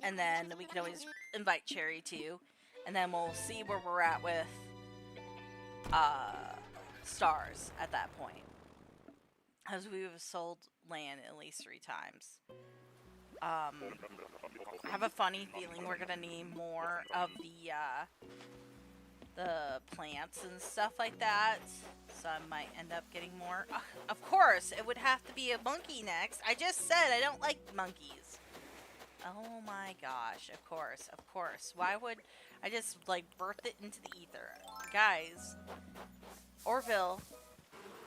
and then we can always invite Cherry too, and then we'll see where we're at with stars at that point. As we've sold land at least 3 times. I have a funny feeling we're gonna need more of the plants and stuff like that, so I might end up getting more. Of course, it would have to be a monkey next. I just said I don't like monkeys. Oh my gosh, of course, of course. Why would I just like birth it into the ether? Guys, Orville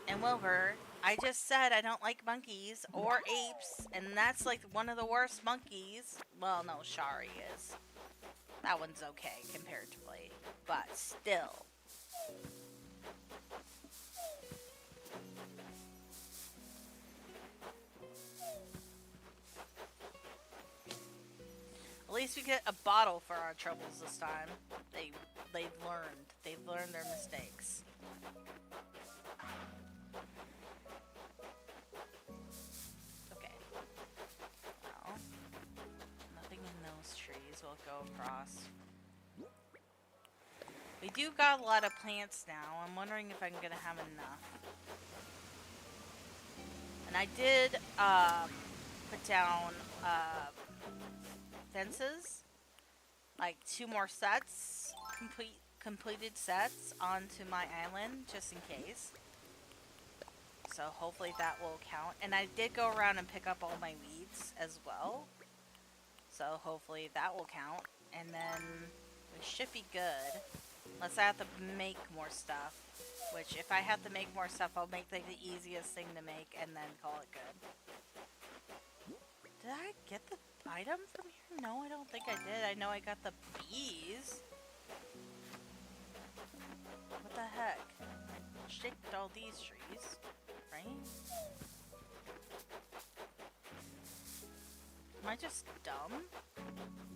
and Wilbur, I just said I don't like monkeys or apes, and that's like one of the worst monkeys. Well, no, Shari is. That one's okay comparatively, but still. At least we get a bottle for our troubles this time. They've learned. They've learned their mistakes. Okay. Well, nothing in those trees will go across. We do got a lot of plants now. I'm wondering if I'm gonna have enough. And I did put down fences, like 2 more sets, completed sets onto my island just in case. So hopefully that will count. And I did go around and pick up all my weeds as well. So hopefully that will count. And then we should be good. Unless I have to make more stuff. Which, if I have to make more stuff, I'll make like the easiest thing to make and then call it good. Did I get the item from here? No, I don't think I did. I know I got the bees. What the heck? I shaked all these trees, right? Am I just dumb?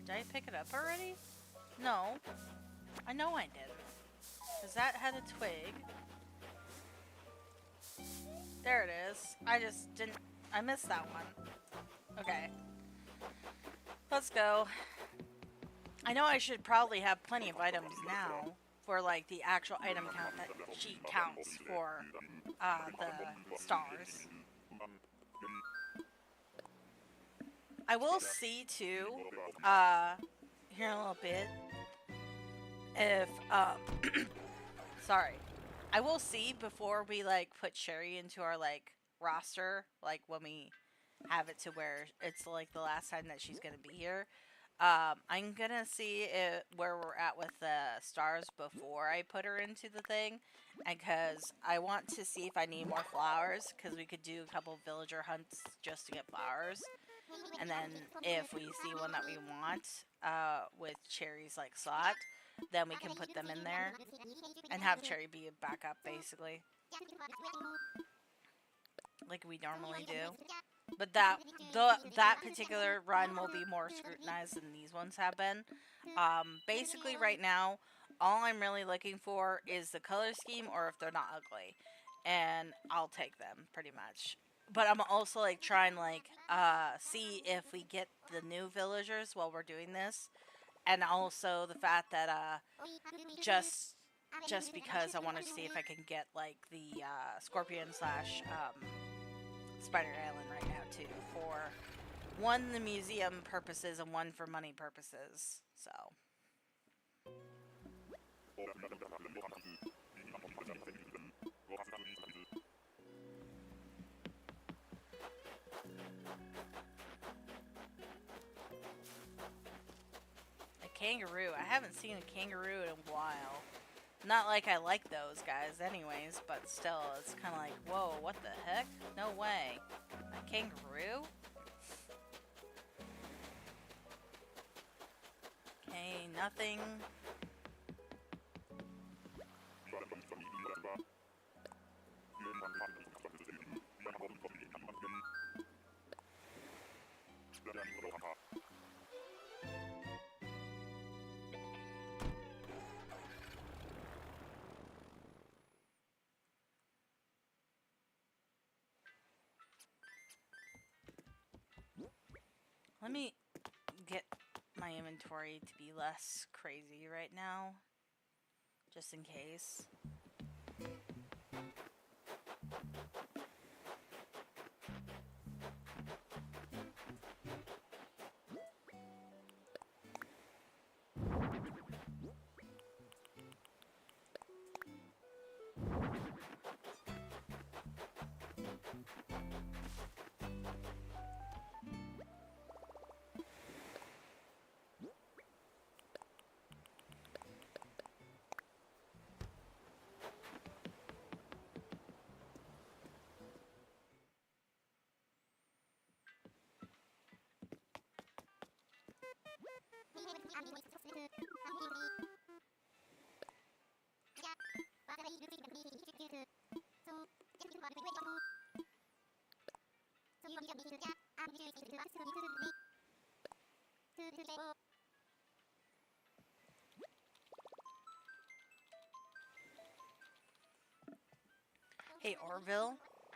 Did I pick it up already? No. I know I didn't. Because that had a twig. There it is. I just didn't... I missed that one. Okay. Let's go. I know I should probably have plenty of items now for like the actual item count that she counts for the stars. I will see too, here in a little bit, if, sorry. I will see before we like put Sherry into our like roster, like when we have it to where it's like the last time that she's gonna be here. I'm gonna see where we're at with the stars before I put her into the thing, and because I want to see if I need more flowers, because we could do a couple villager hunts just to get flowers, and then if we see one that we want with Cherry's like slot, then we can put them in there and have Cherry be a backup basically, like we normally do. But that particular run will be more scrutinized than these ones have been. Basically, right now, all I'm really looking for is the color scheme or if they're not ugly, and I'll take them pretty much. But I'm also like trying like see if we get the new villagers while we're doing this, and also the fact that just because I want to see if I can get like the scorpion slash Spider Island right now too, for one the museum purposes and one for money purposes. So a kangaroo. I haven't seen a kangaroo in a while. Not like I like those guys anyways, but still, it's kind of like, whoa, what the heck? No way. A kangaroo? Okay, nothing. Let me get my inventory to be less crazy right now, just in case. Hey, Orville,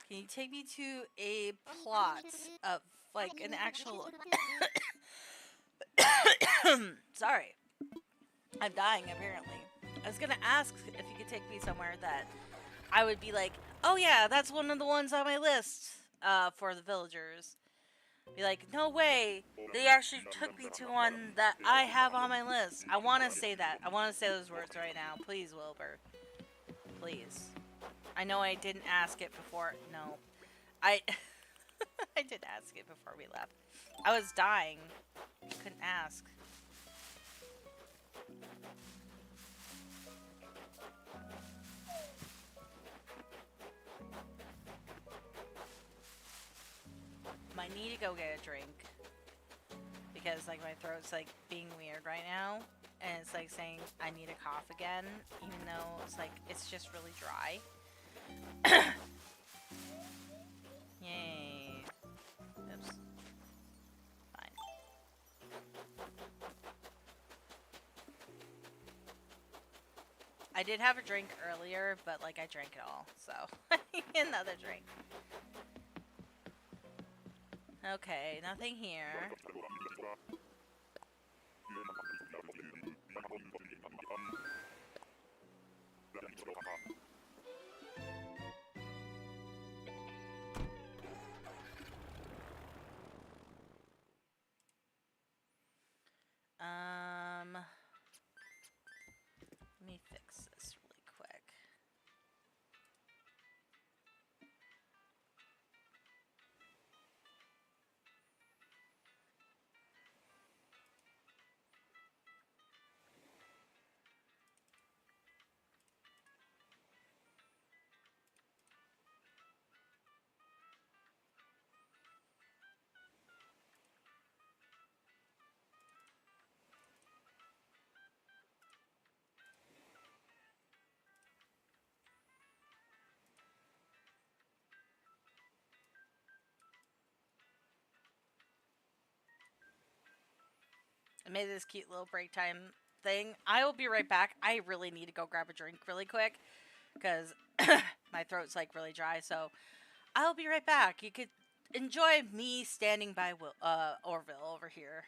can you take me to a plot of, like, an actual... Sorry, I'm dying, apparently. I was gonna ask if you could take me somewhere that I would be like, oh yeah, that's one of the ones on my list, for the villagers. Be like, no way, they actually took me to one that I have on my list. I want to say that. I want to say those words right now. Please, Wilbur. Please. I know I didn't ask it before. No. I I did ask it before we left. I was dying. Couldn't ask. Might need to go get a drink. Because, like, my throat's, like, being weird right now. And it's, like, saying I need a cough again. Even though it's, like, it's just really dry. Yay. Oops. Fine. I did have a drink earlier, but, like, I drank it all. So, another drink. Okay, nothing here. Let me fix this really quick. I made this cute little break time thing. I will be right back. I really need to go grab a drink really quick because my throat's like really dry. So I'll be right back. You could enjoy me standing by Orville over here.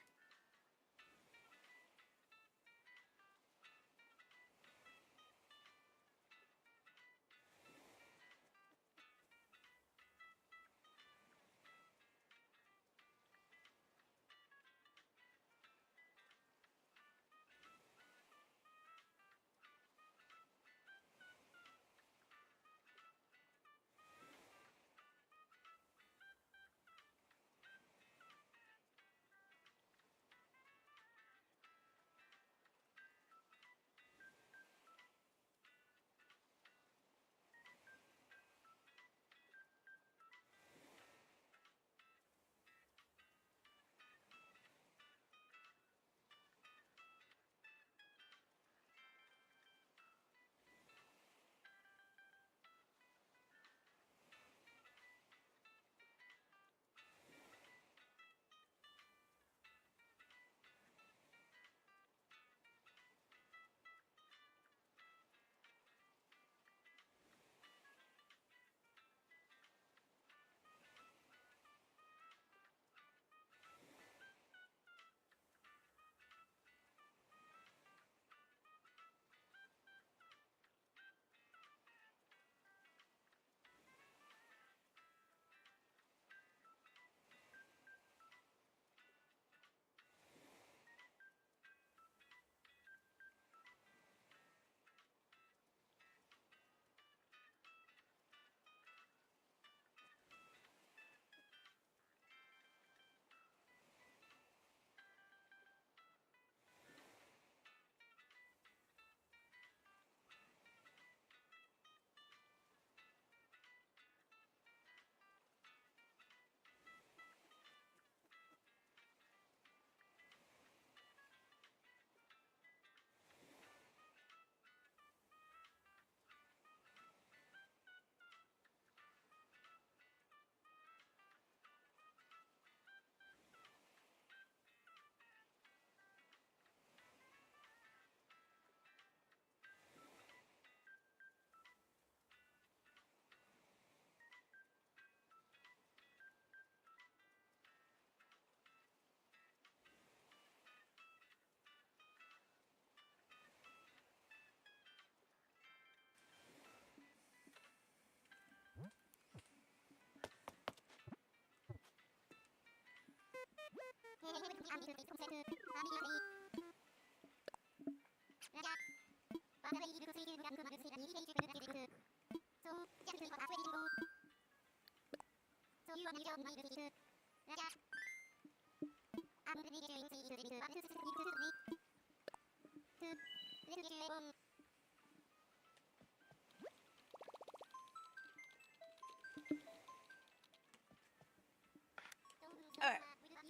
Okay,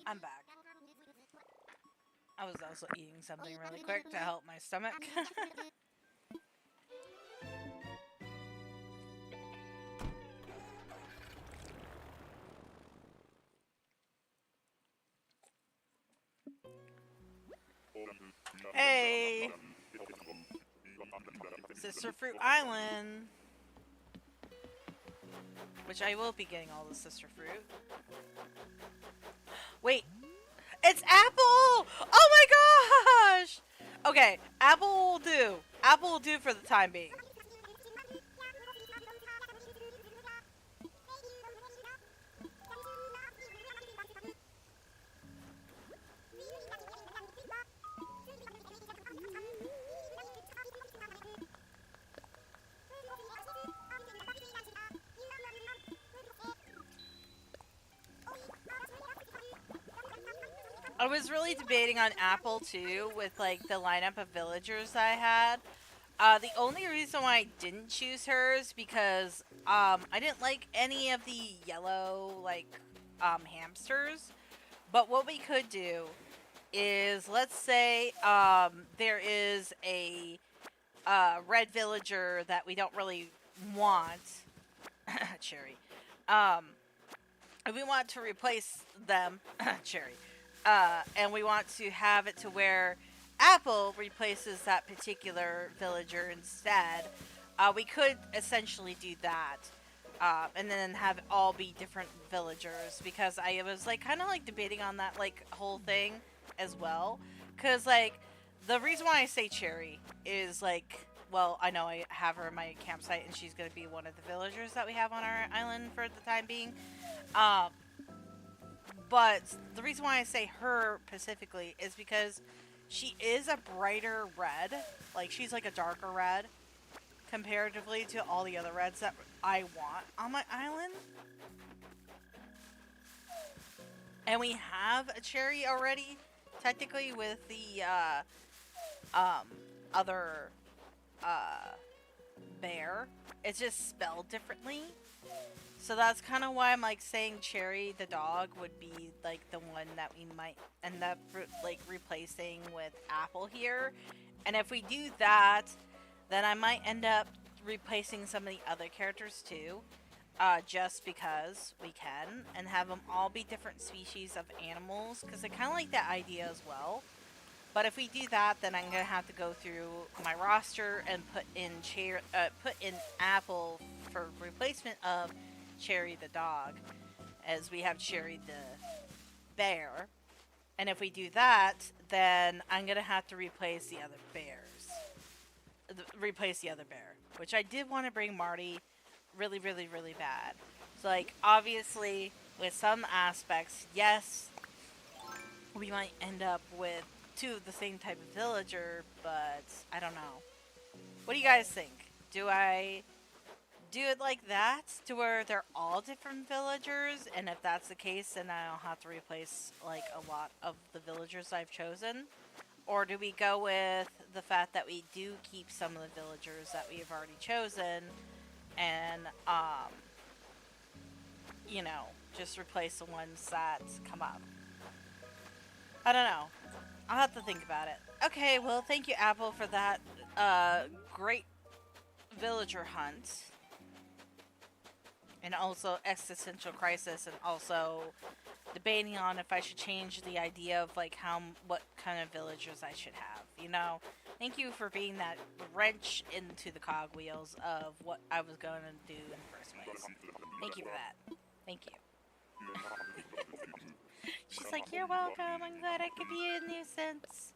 I'm back. I was also eating something really quick to help my stomach. Hey! Sister Fruit Island! Which I will be getting all the sister fruit. Wait! It's Apple! Oh my gosh! Okay, Apple will do. Apple will do for the time being. I was really debating on Apple too, with like the lineup of villagers I had. The only reason why I didn't choose her is because I didn't like any of the yellow like hamsters. But what we could do is, let's say there is a red villager that we don't really want, Cherry. If we want to replace them, Cherry, and we want to have it to where Apple replaces that particular villager instead, we could essentially do that. And then have it all be different villagers, because I was like kind of like debating on that like whole thing as well, because like the reason why I say Cherry is like, well, I know I have her in my campsite and she's going to be one of the villagers that we have on our island for the time being. But the reason why I say her specifically is because she is a brighter red. Like, she's like a darker red comparatively to all the other reds that I want on my island. And we have a Cherry already, technically, with the other bear. It's just spelled differently. So that's kind of why I'm like saying Cherry the dog would be like the one that we might end up like replacing with Apple here. And if we do that, then I might end up replacing some of the other characters too. Just because we can, and have them all be different species of animals, because I kind of like that idea as well. But if we do that, then I'm gonna have to go through my roster and put in Apple for replacement of Cherry the dog, as we have Cherry the bear. And if we do that, then I'm gonna have to replace the other bears. Replace the other bear, which I did want to bring Marty really, really, really bad. So, like, obviously, with some aspects, yes, we might end up with two of the same type of villager, but I don't know. What do you guys think? Do I do it like that, to where they're all different villagers, and if that's the case, then I'll have to replace, like, a lot of the villagers I've chosen? Or do we go with the fact that we do keep some of the villagers that we've already chosen, and, you know, just replace the ones that come up? I don't know. I'll have to think about it. Okay, well, thank you, Apple, for that great villager hunt. And also existential crisis, and also debating on if I should change the idea of like what kind of villagers I should have. You know, thank you for being that wrench into the cogwheels of what I was going to do in the first place. Thank you for that. Thank you. She's like, you're welcome. I'm glad I could be a nuisance.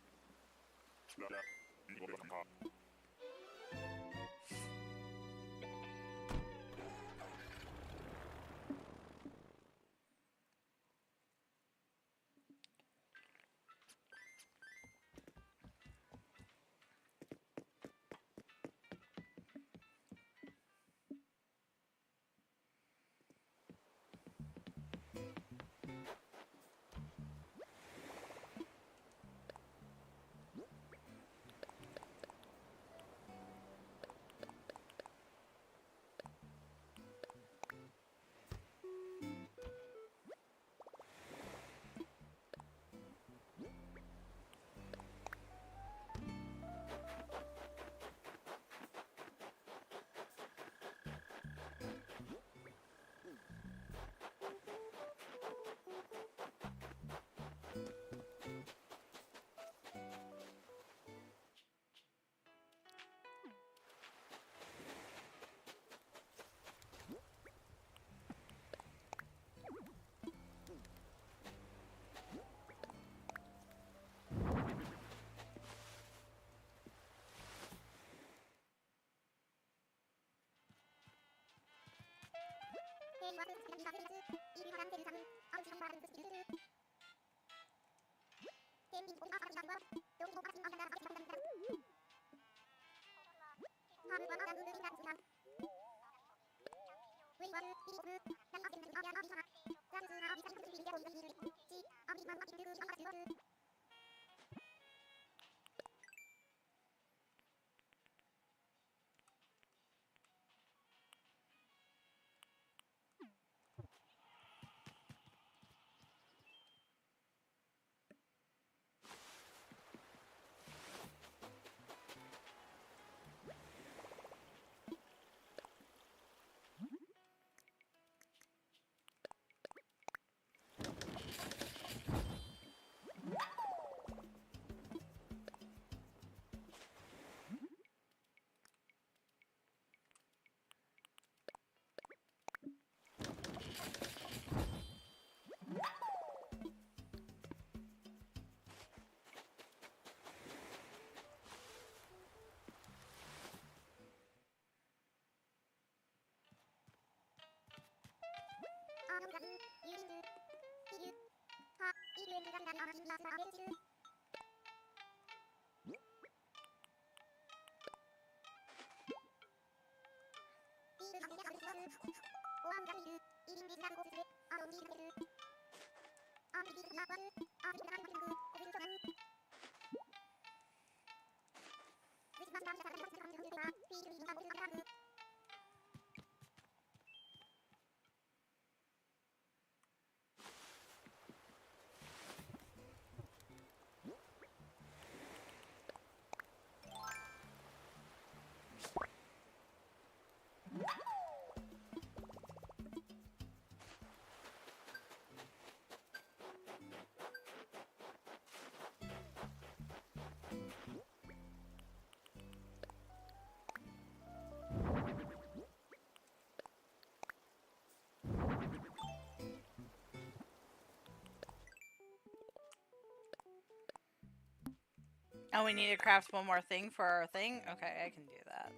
Oh, we need to craft one more thing for our thing? Okay, I can do that.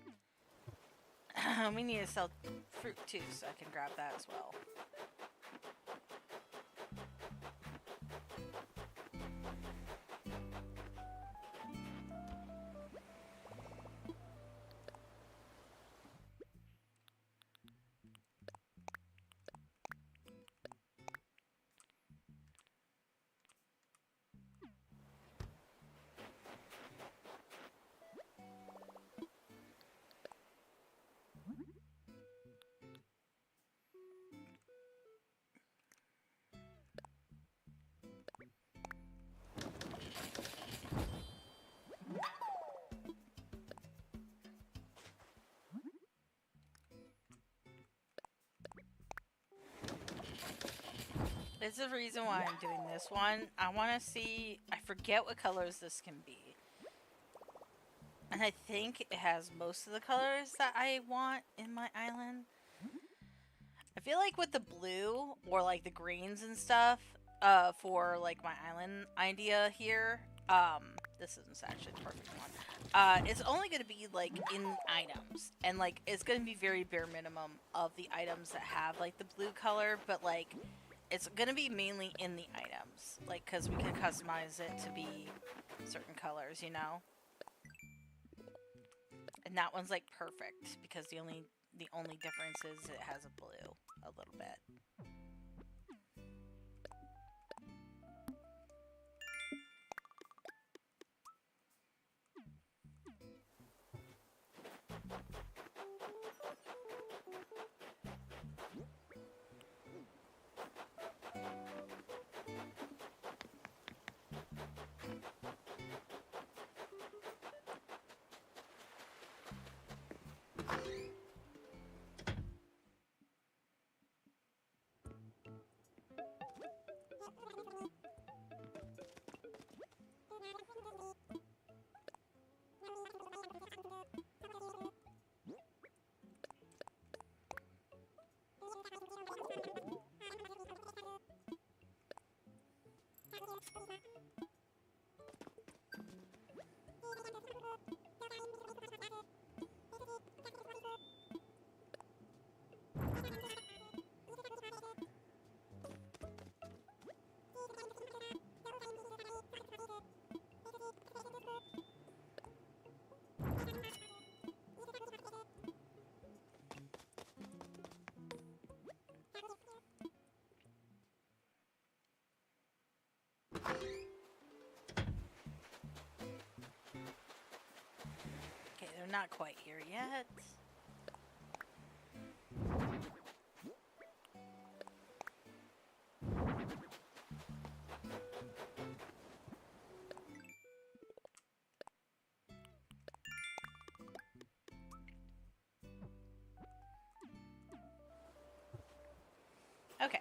We need to sell fruit too, so I can grab that as well. This is the reason why I'm doing this one. I want to see... I forget what colors this can be. And I think it has most of the colors that I want in my island. I feel like with the blue or like the greens and stuff, for like my island idea here, this isn't actually the perfect one. It's only going to be like in items, and like it's going to be very bare minimum of the items that have like the blue color, but like it's going to be mainly in the items, like because we can customize it to be certain colors, you know. And that one's like perfect because the only difference is it has a blue a little bit. Okay, they're not quite here yet. Okay.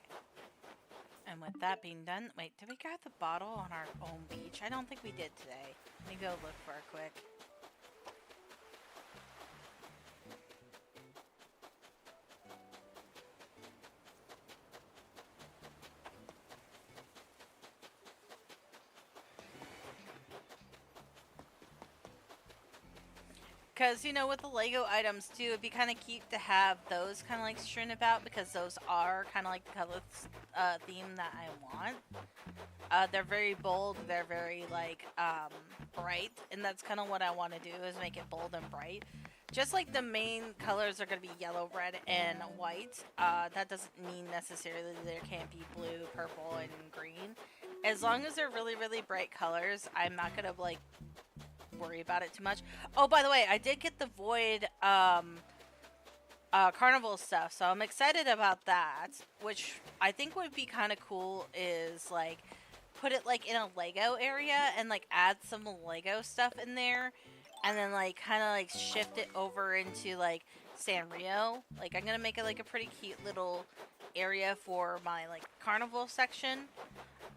And with that being done, wait, did we grab the bottle on our own beach? I don't think we did today. Let me go look for it quick. Because, you know, with the Lego items too, it'd be kind of cute to have those kind of like strewn about because those are kind of like the color theme that I want. They're very bold, they're very like bright, and that's kind of what I want to do is make it bold and bright. Just like the main colors are going to be yellow, red, and white, that doesn't mean necessarily there can't be blue, purple, and green. As long as they're really, really bright colors, I'm not going to like worry about it too much. Oh, by the way, I did get the Void carnival stuff, so I'm excited about that. Which I think would be kind of cool is like put it like in a Lego area and like add some Lego stuff in there, and then like kind of like shift it over into like Sanrio. Like I'm gonna make it like a pretty cute little area for my like carnival section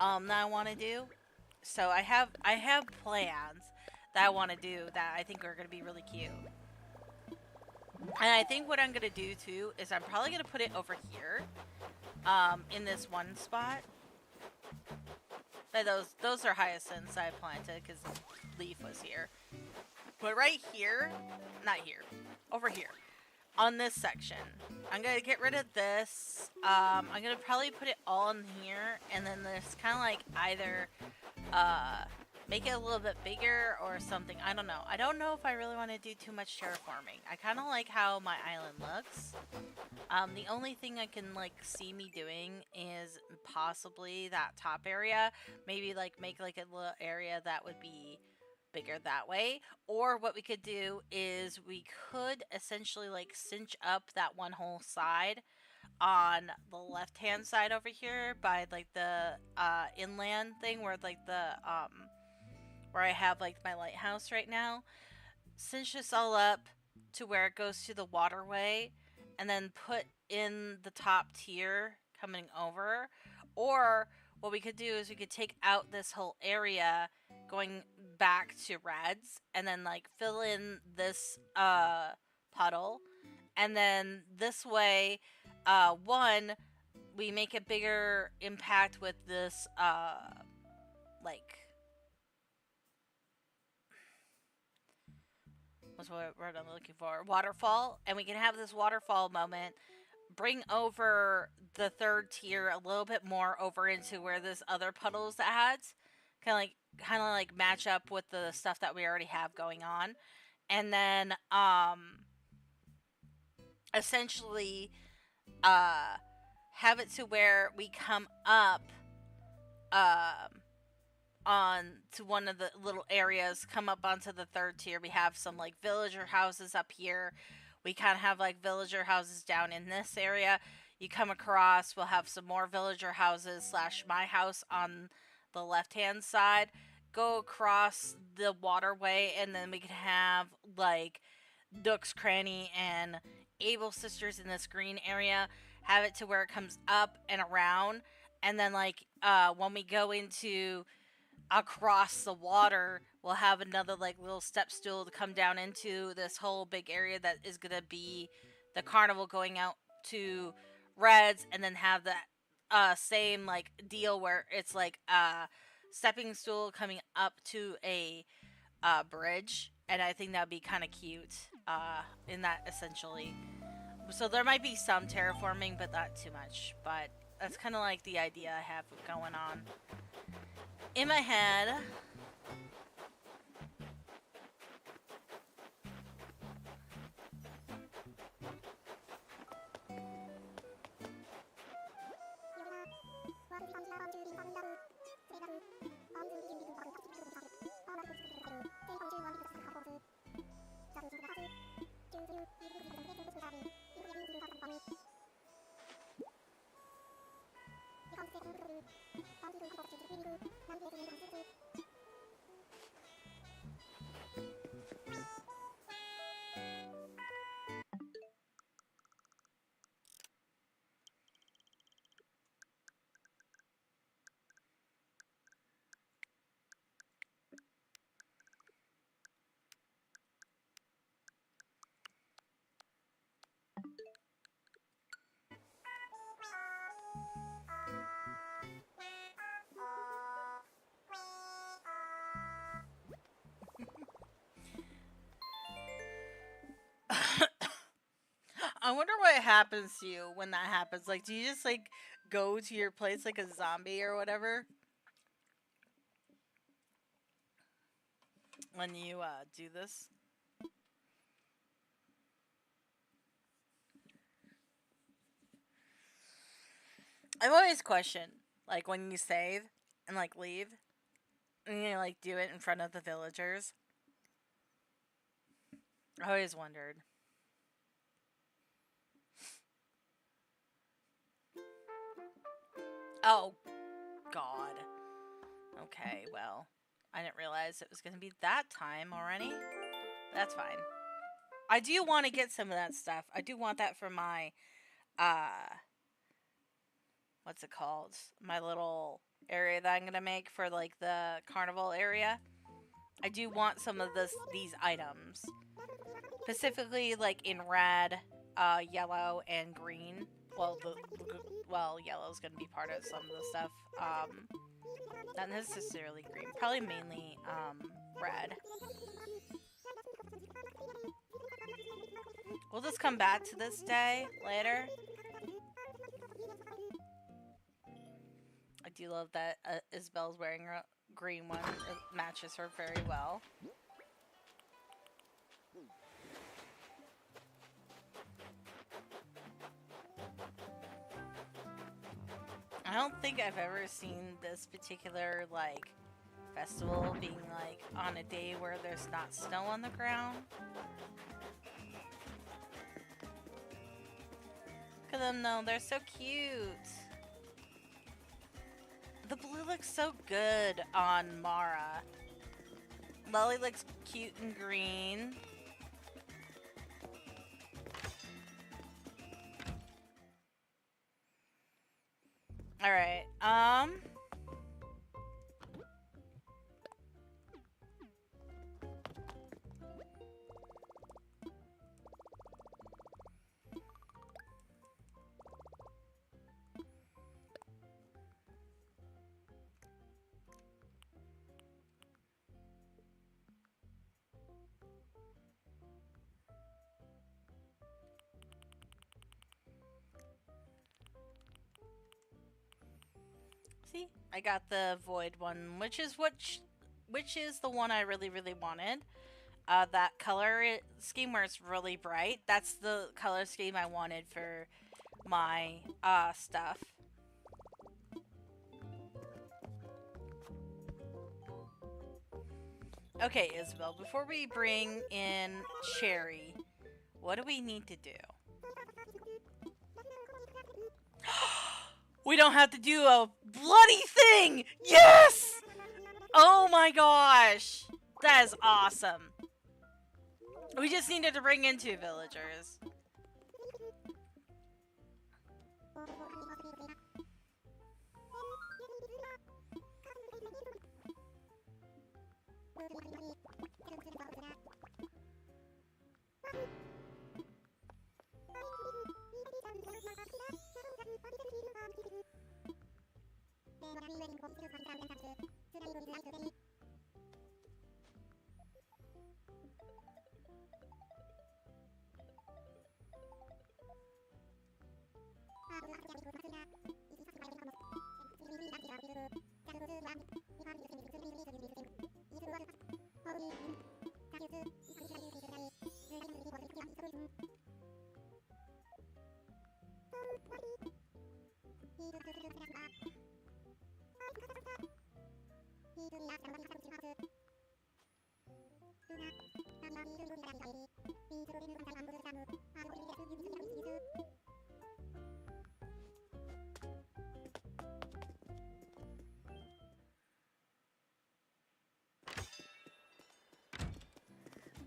that I want to do. So I have plans that I want to do that I think are gonna be really cute. And I think what I'm gonna do too is I'm probably gonna put it over here, in this one spot. But those are hyacinths I planted because Leaf was here. But right here, not here, over here, on this section, I'm gonna get rid of this. I'm gonna probably put it all in here, and then there's kind of like either make it a little bit bigger or something. I don't know. I don't know if I really want to do too much terraforming. I kind of like how my island looks. The only thing I can like see me doing is possibly that top area. Maybe like make like a little area that would be bigger that way. Or what we could do is we could essentially like cinch up that one whole side on the left hand side over here by like the inland thing where like the where I have like my lighthouse right now. Cinch this all up to where it goes to the waterway and then put in the top tier coming over. Or what we could do is we could take out this whole area going back to reds and then like fill in this puddle, and then this way one, we make a bigger impact with this like what's what word I'm looking for, waterfall, and we can have this waterfall moment bring over the third tier a little bit more over into where this other puddle's at, kind of like match up with the stuff that we already have going on, and then essentially have it to where we come up um on to one of the little areas, come up onto the third tier. We have some like villager houses up here. We kind of have like villager houses down in this area. You come across, we'll have some more villager houses slash my house on the left hand side. Go across the waterway, and then we can have like Duck's Cranny and Able Sisters in this green area. Have it to where it comes up and around, and then like when we go into across the water, we'll have another like little step stool to come down into this whole big area that is gonna be the carnival going out to Reds, and then have that same like deal where it's like a stepping stool coming up to a bridge, and I think that'd be kind of cute in that essentially. So there might be some terraforming, but not too much. But that's kind of like the idea I have going on in my head. I wonder what happens to you when that happens. Like, do you just like go to your place like a zombie or whatever when you do this? I've always questioned, like, when you save and like leave and you like do it in front of the villagers. I always wondered. Oh, God. Okay, well, I didn't realize it was going to be that time already. That's fine. I do want to get some of that stuff. I do want that for my, uh, what's it called? My little area that I'm going to make for, like, the carnival area. I do want some of these items. Specifically, like, in red, yellow, and green. Well, yellow's going to be part of some of the stuff. Not necessarily green. Probably mainly, red. We'll just come back to this day later. I do love that Isabel's wearing a green one. It matches her very well. I don't think I've ever seen this particular, like, festival being, like, on a day where there's not snow on the ground. Look at them, though. They're so cute. The blue looks so good on Mara. Lolly looks cute and green. Alright, see, I got the void one, which is the one I really, really wanted. That color scheme where it's really bright. That's the color scheme I wanted for my stuff. Okay, Isabel, before we bring in Cherry, what do we need to do? We don't have to do a bloody thing! Yes! Oh my gosh! That is awesome. We just needed to bring in 2 villagers.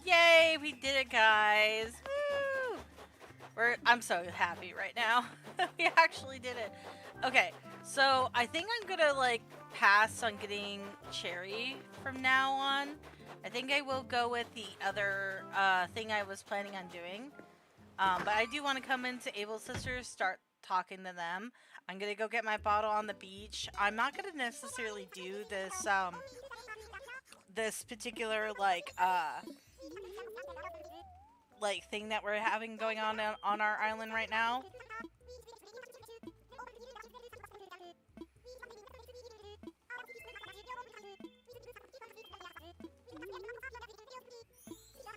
Yay, we did it, guys. Woo! I'm so happy right now. We actually did it. Okay, so I think I'm gonna, like, pass on getting Cherry from now on. I think I will go with the other thing I was planning on doing. But I do want to come into Able Sisters, start talking to them. I'm gonna go get my bottle on the beach. I'm not gonna necessarily do this, this particular, like, like thing that we're having going on our island right now.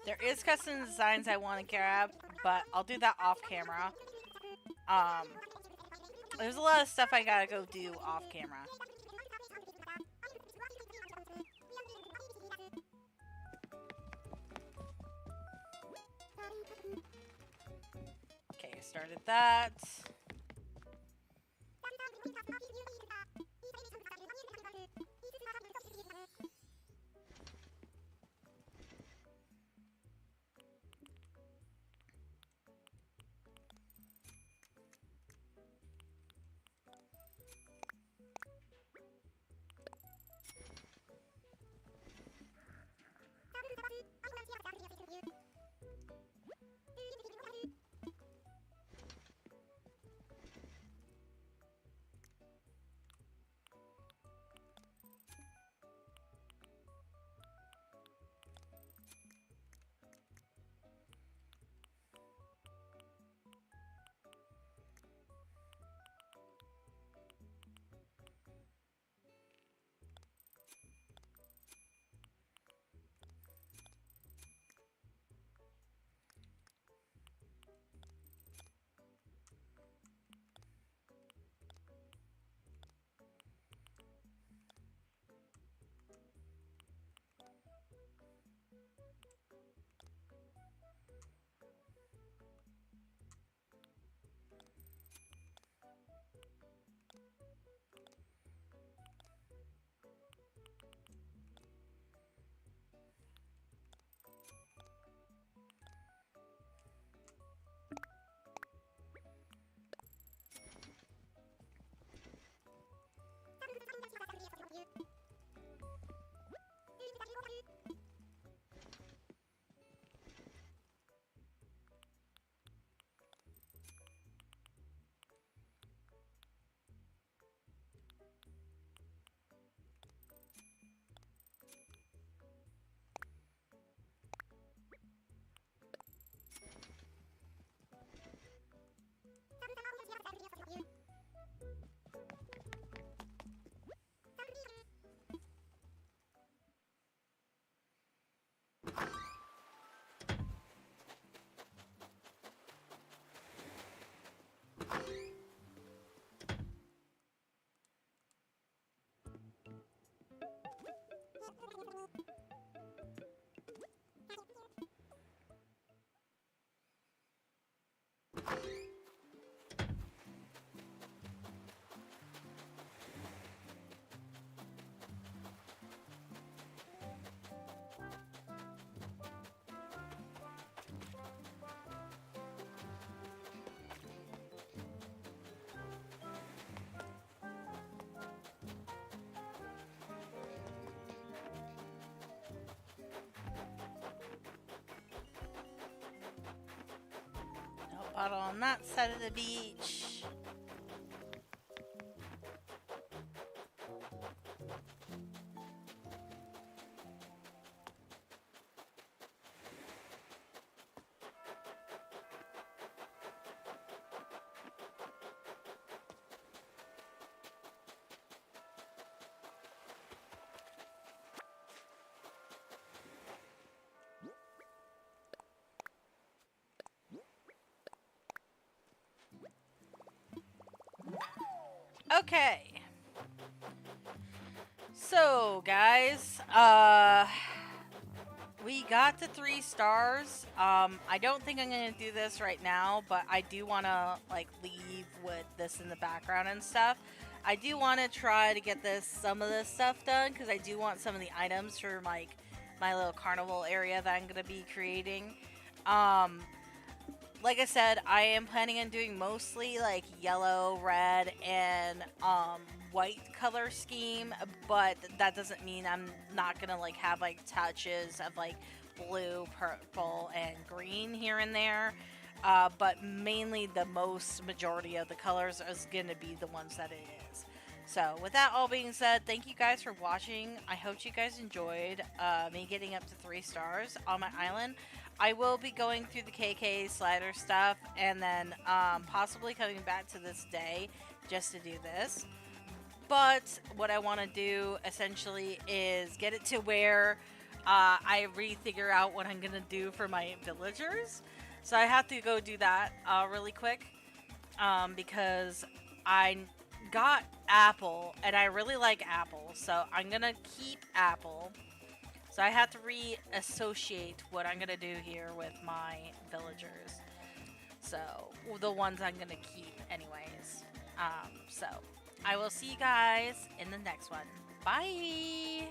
There is custom designs I want to grab, but I'll do that off camera. There's a lot of stuff I gotta go do off camera. Okay, started that. Out on that side of the beach. Okay. So, guys, we got to 3 stars. I don't think I'm gonna do this right now, but I do want to like leave with this in the background and stuff. I do want to try to get some of this stuff done because I do want some of the items for like my little carnival area that I'm gonna be creating. Like I said, I am planning on doing mostly like yellow, red, and white color scheme, but that doesn't mean I'm not gonna like have like touches of like blue, purple, and green here and there. But mainly the majority of the colors is gonna be the ones that it is. So, with that all being said, thank you guys for watching. I hope you guys enjoyed me getting up to 3 stars on my island. I will be going through the KK slider stuff and then possibly coming back to this day just to do this. But what I want to do essentially is get it to where I re-figure out what I'm going to do for my villagers. So I have to go do that really quick because I got Apple, and I really like Apple, so I'm gonna keep Apple. So I have to reassociate what I'm gonna do here with my villagers. So the ones I'm gonna keep, anyways. So I will see you guys in the next one. Bye.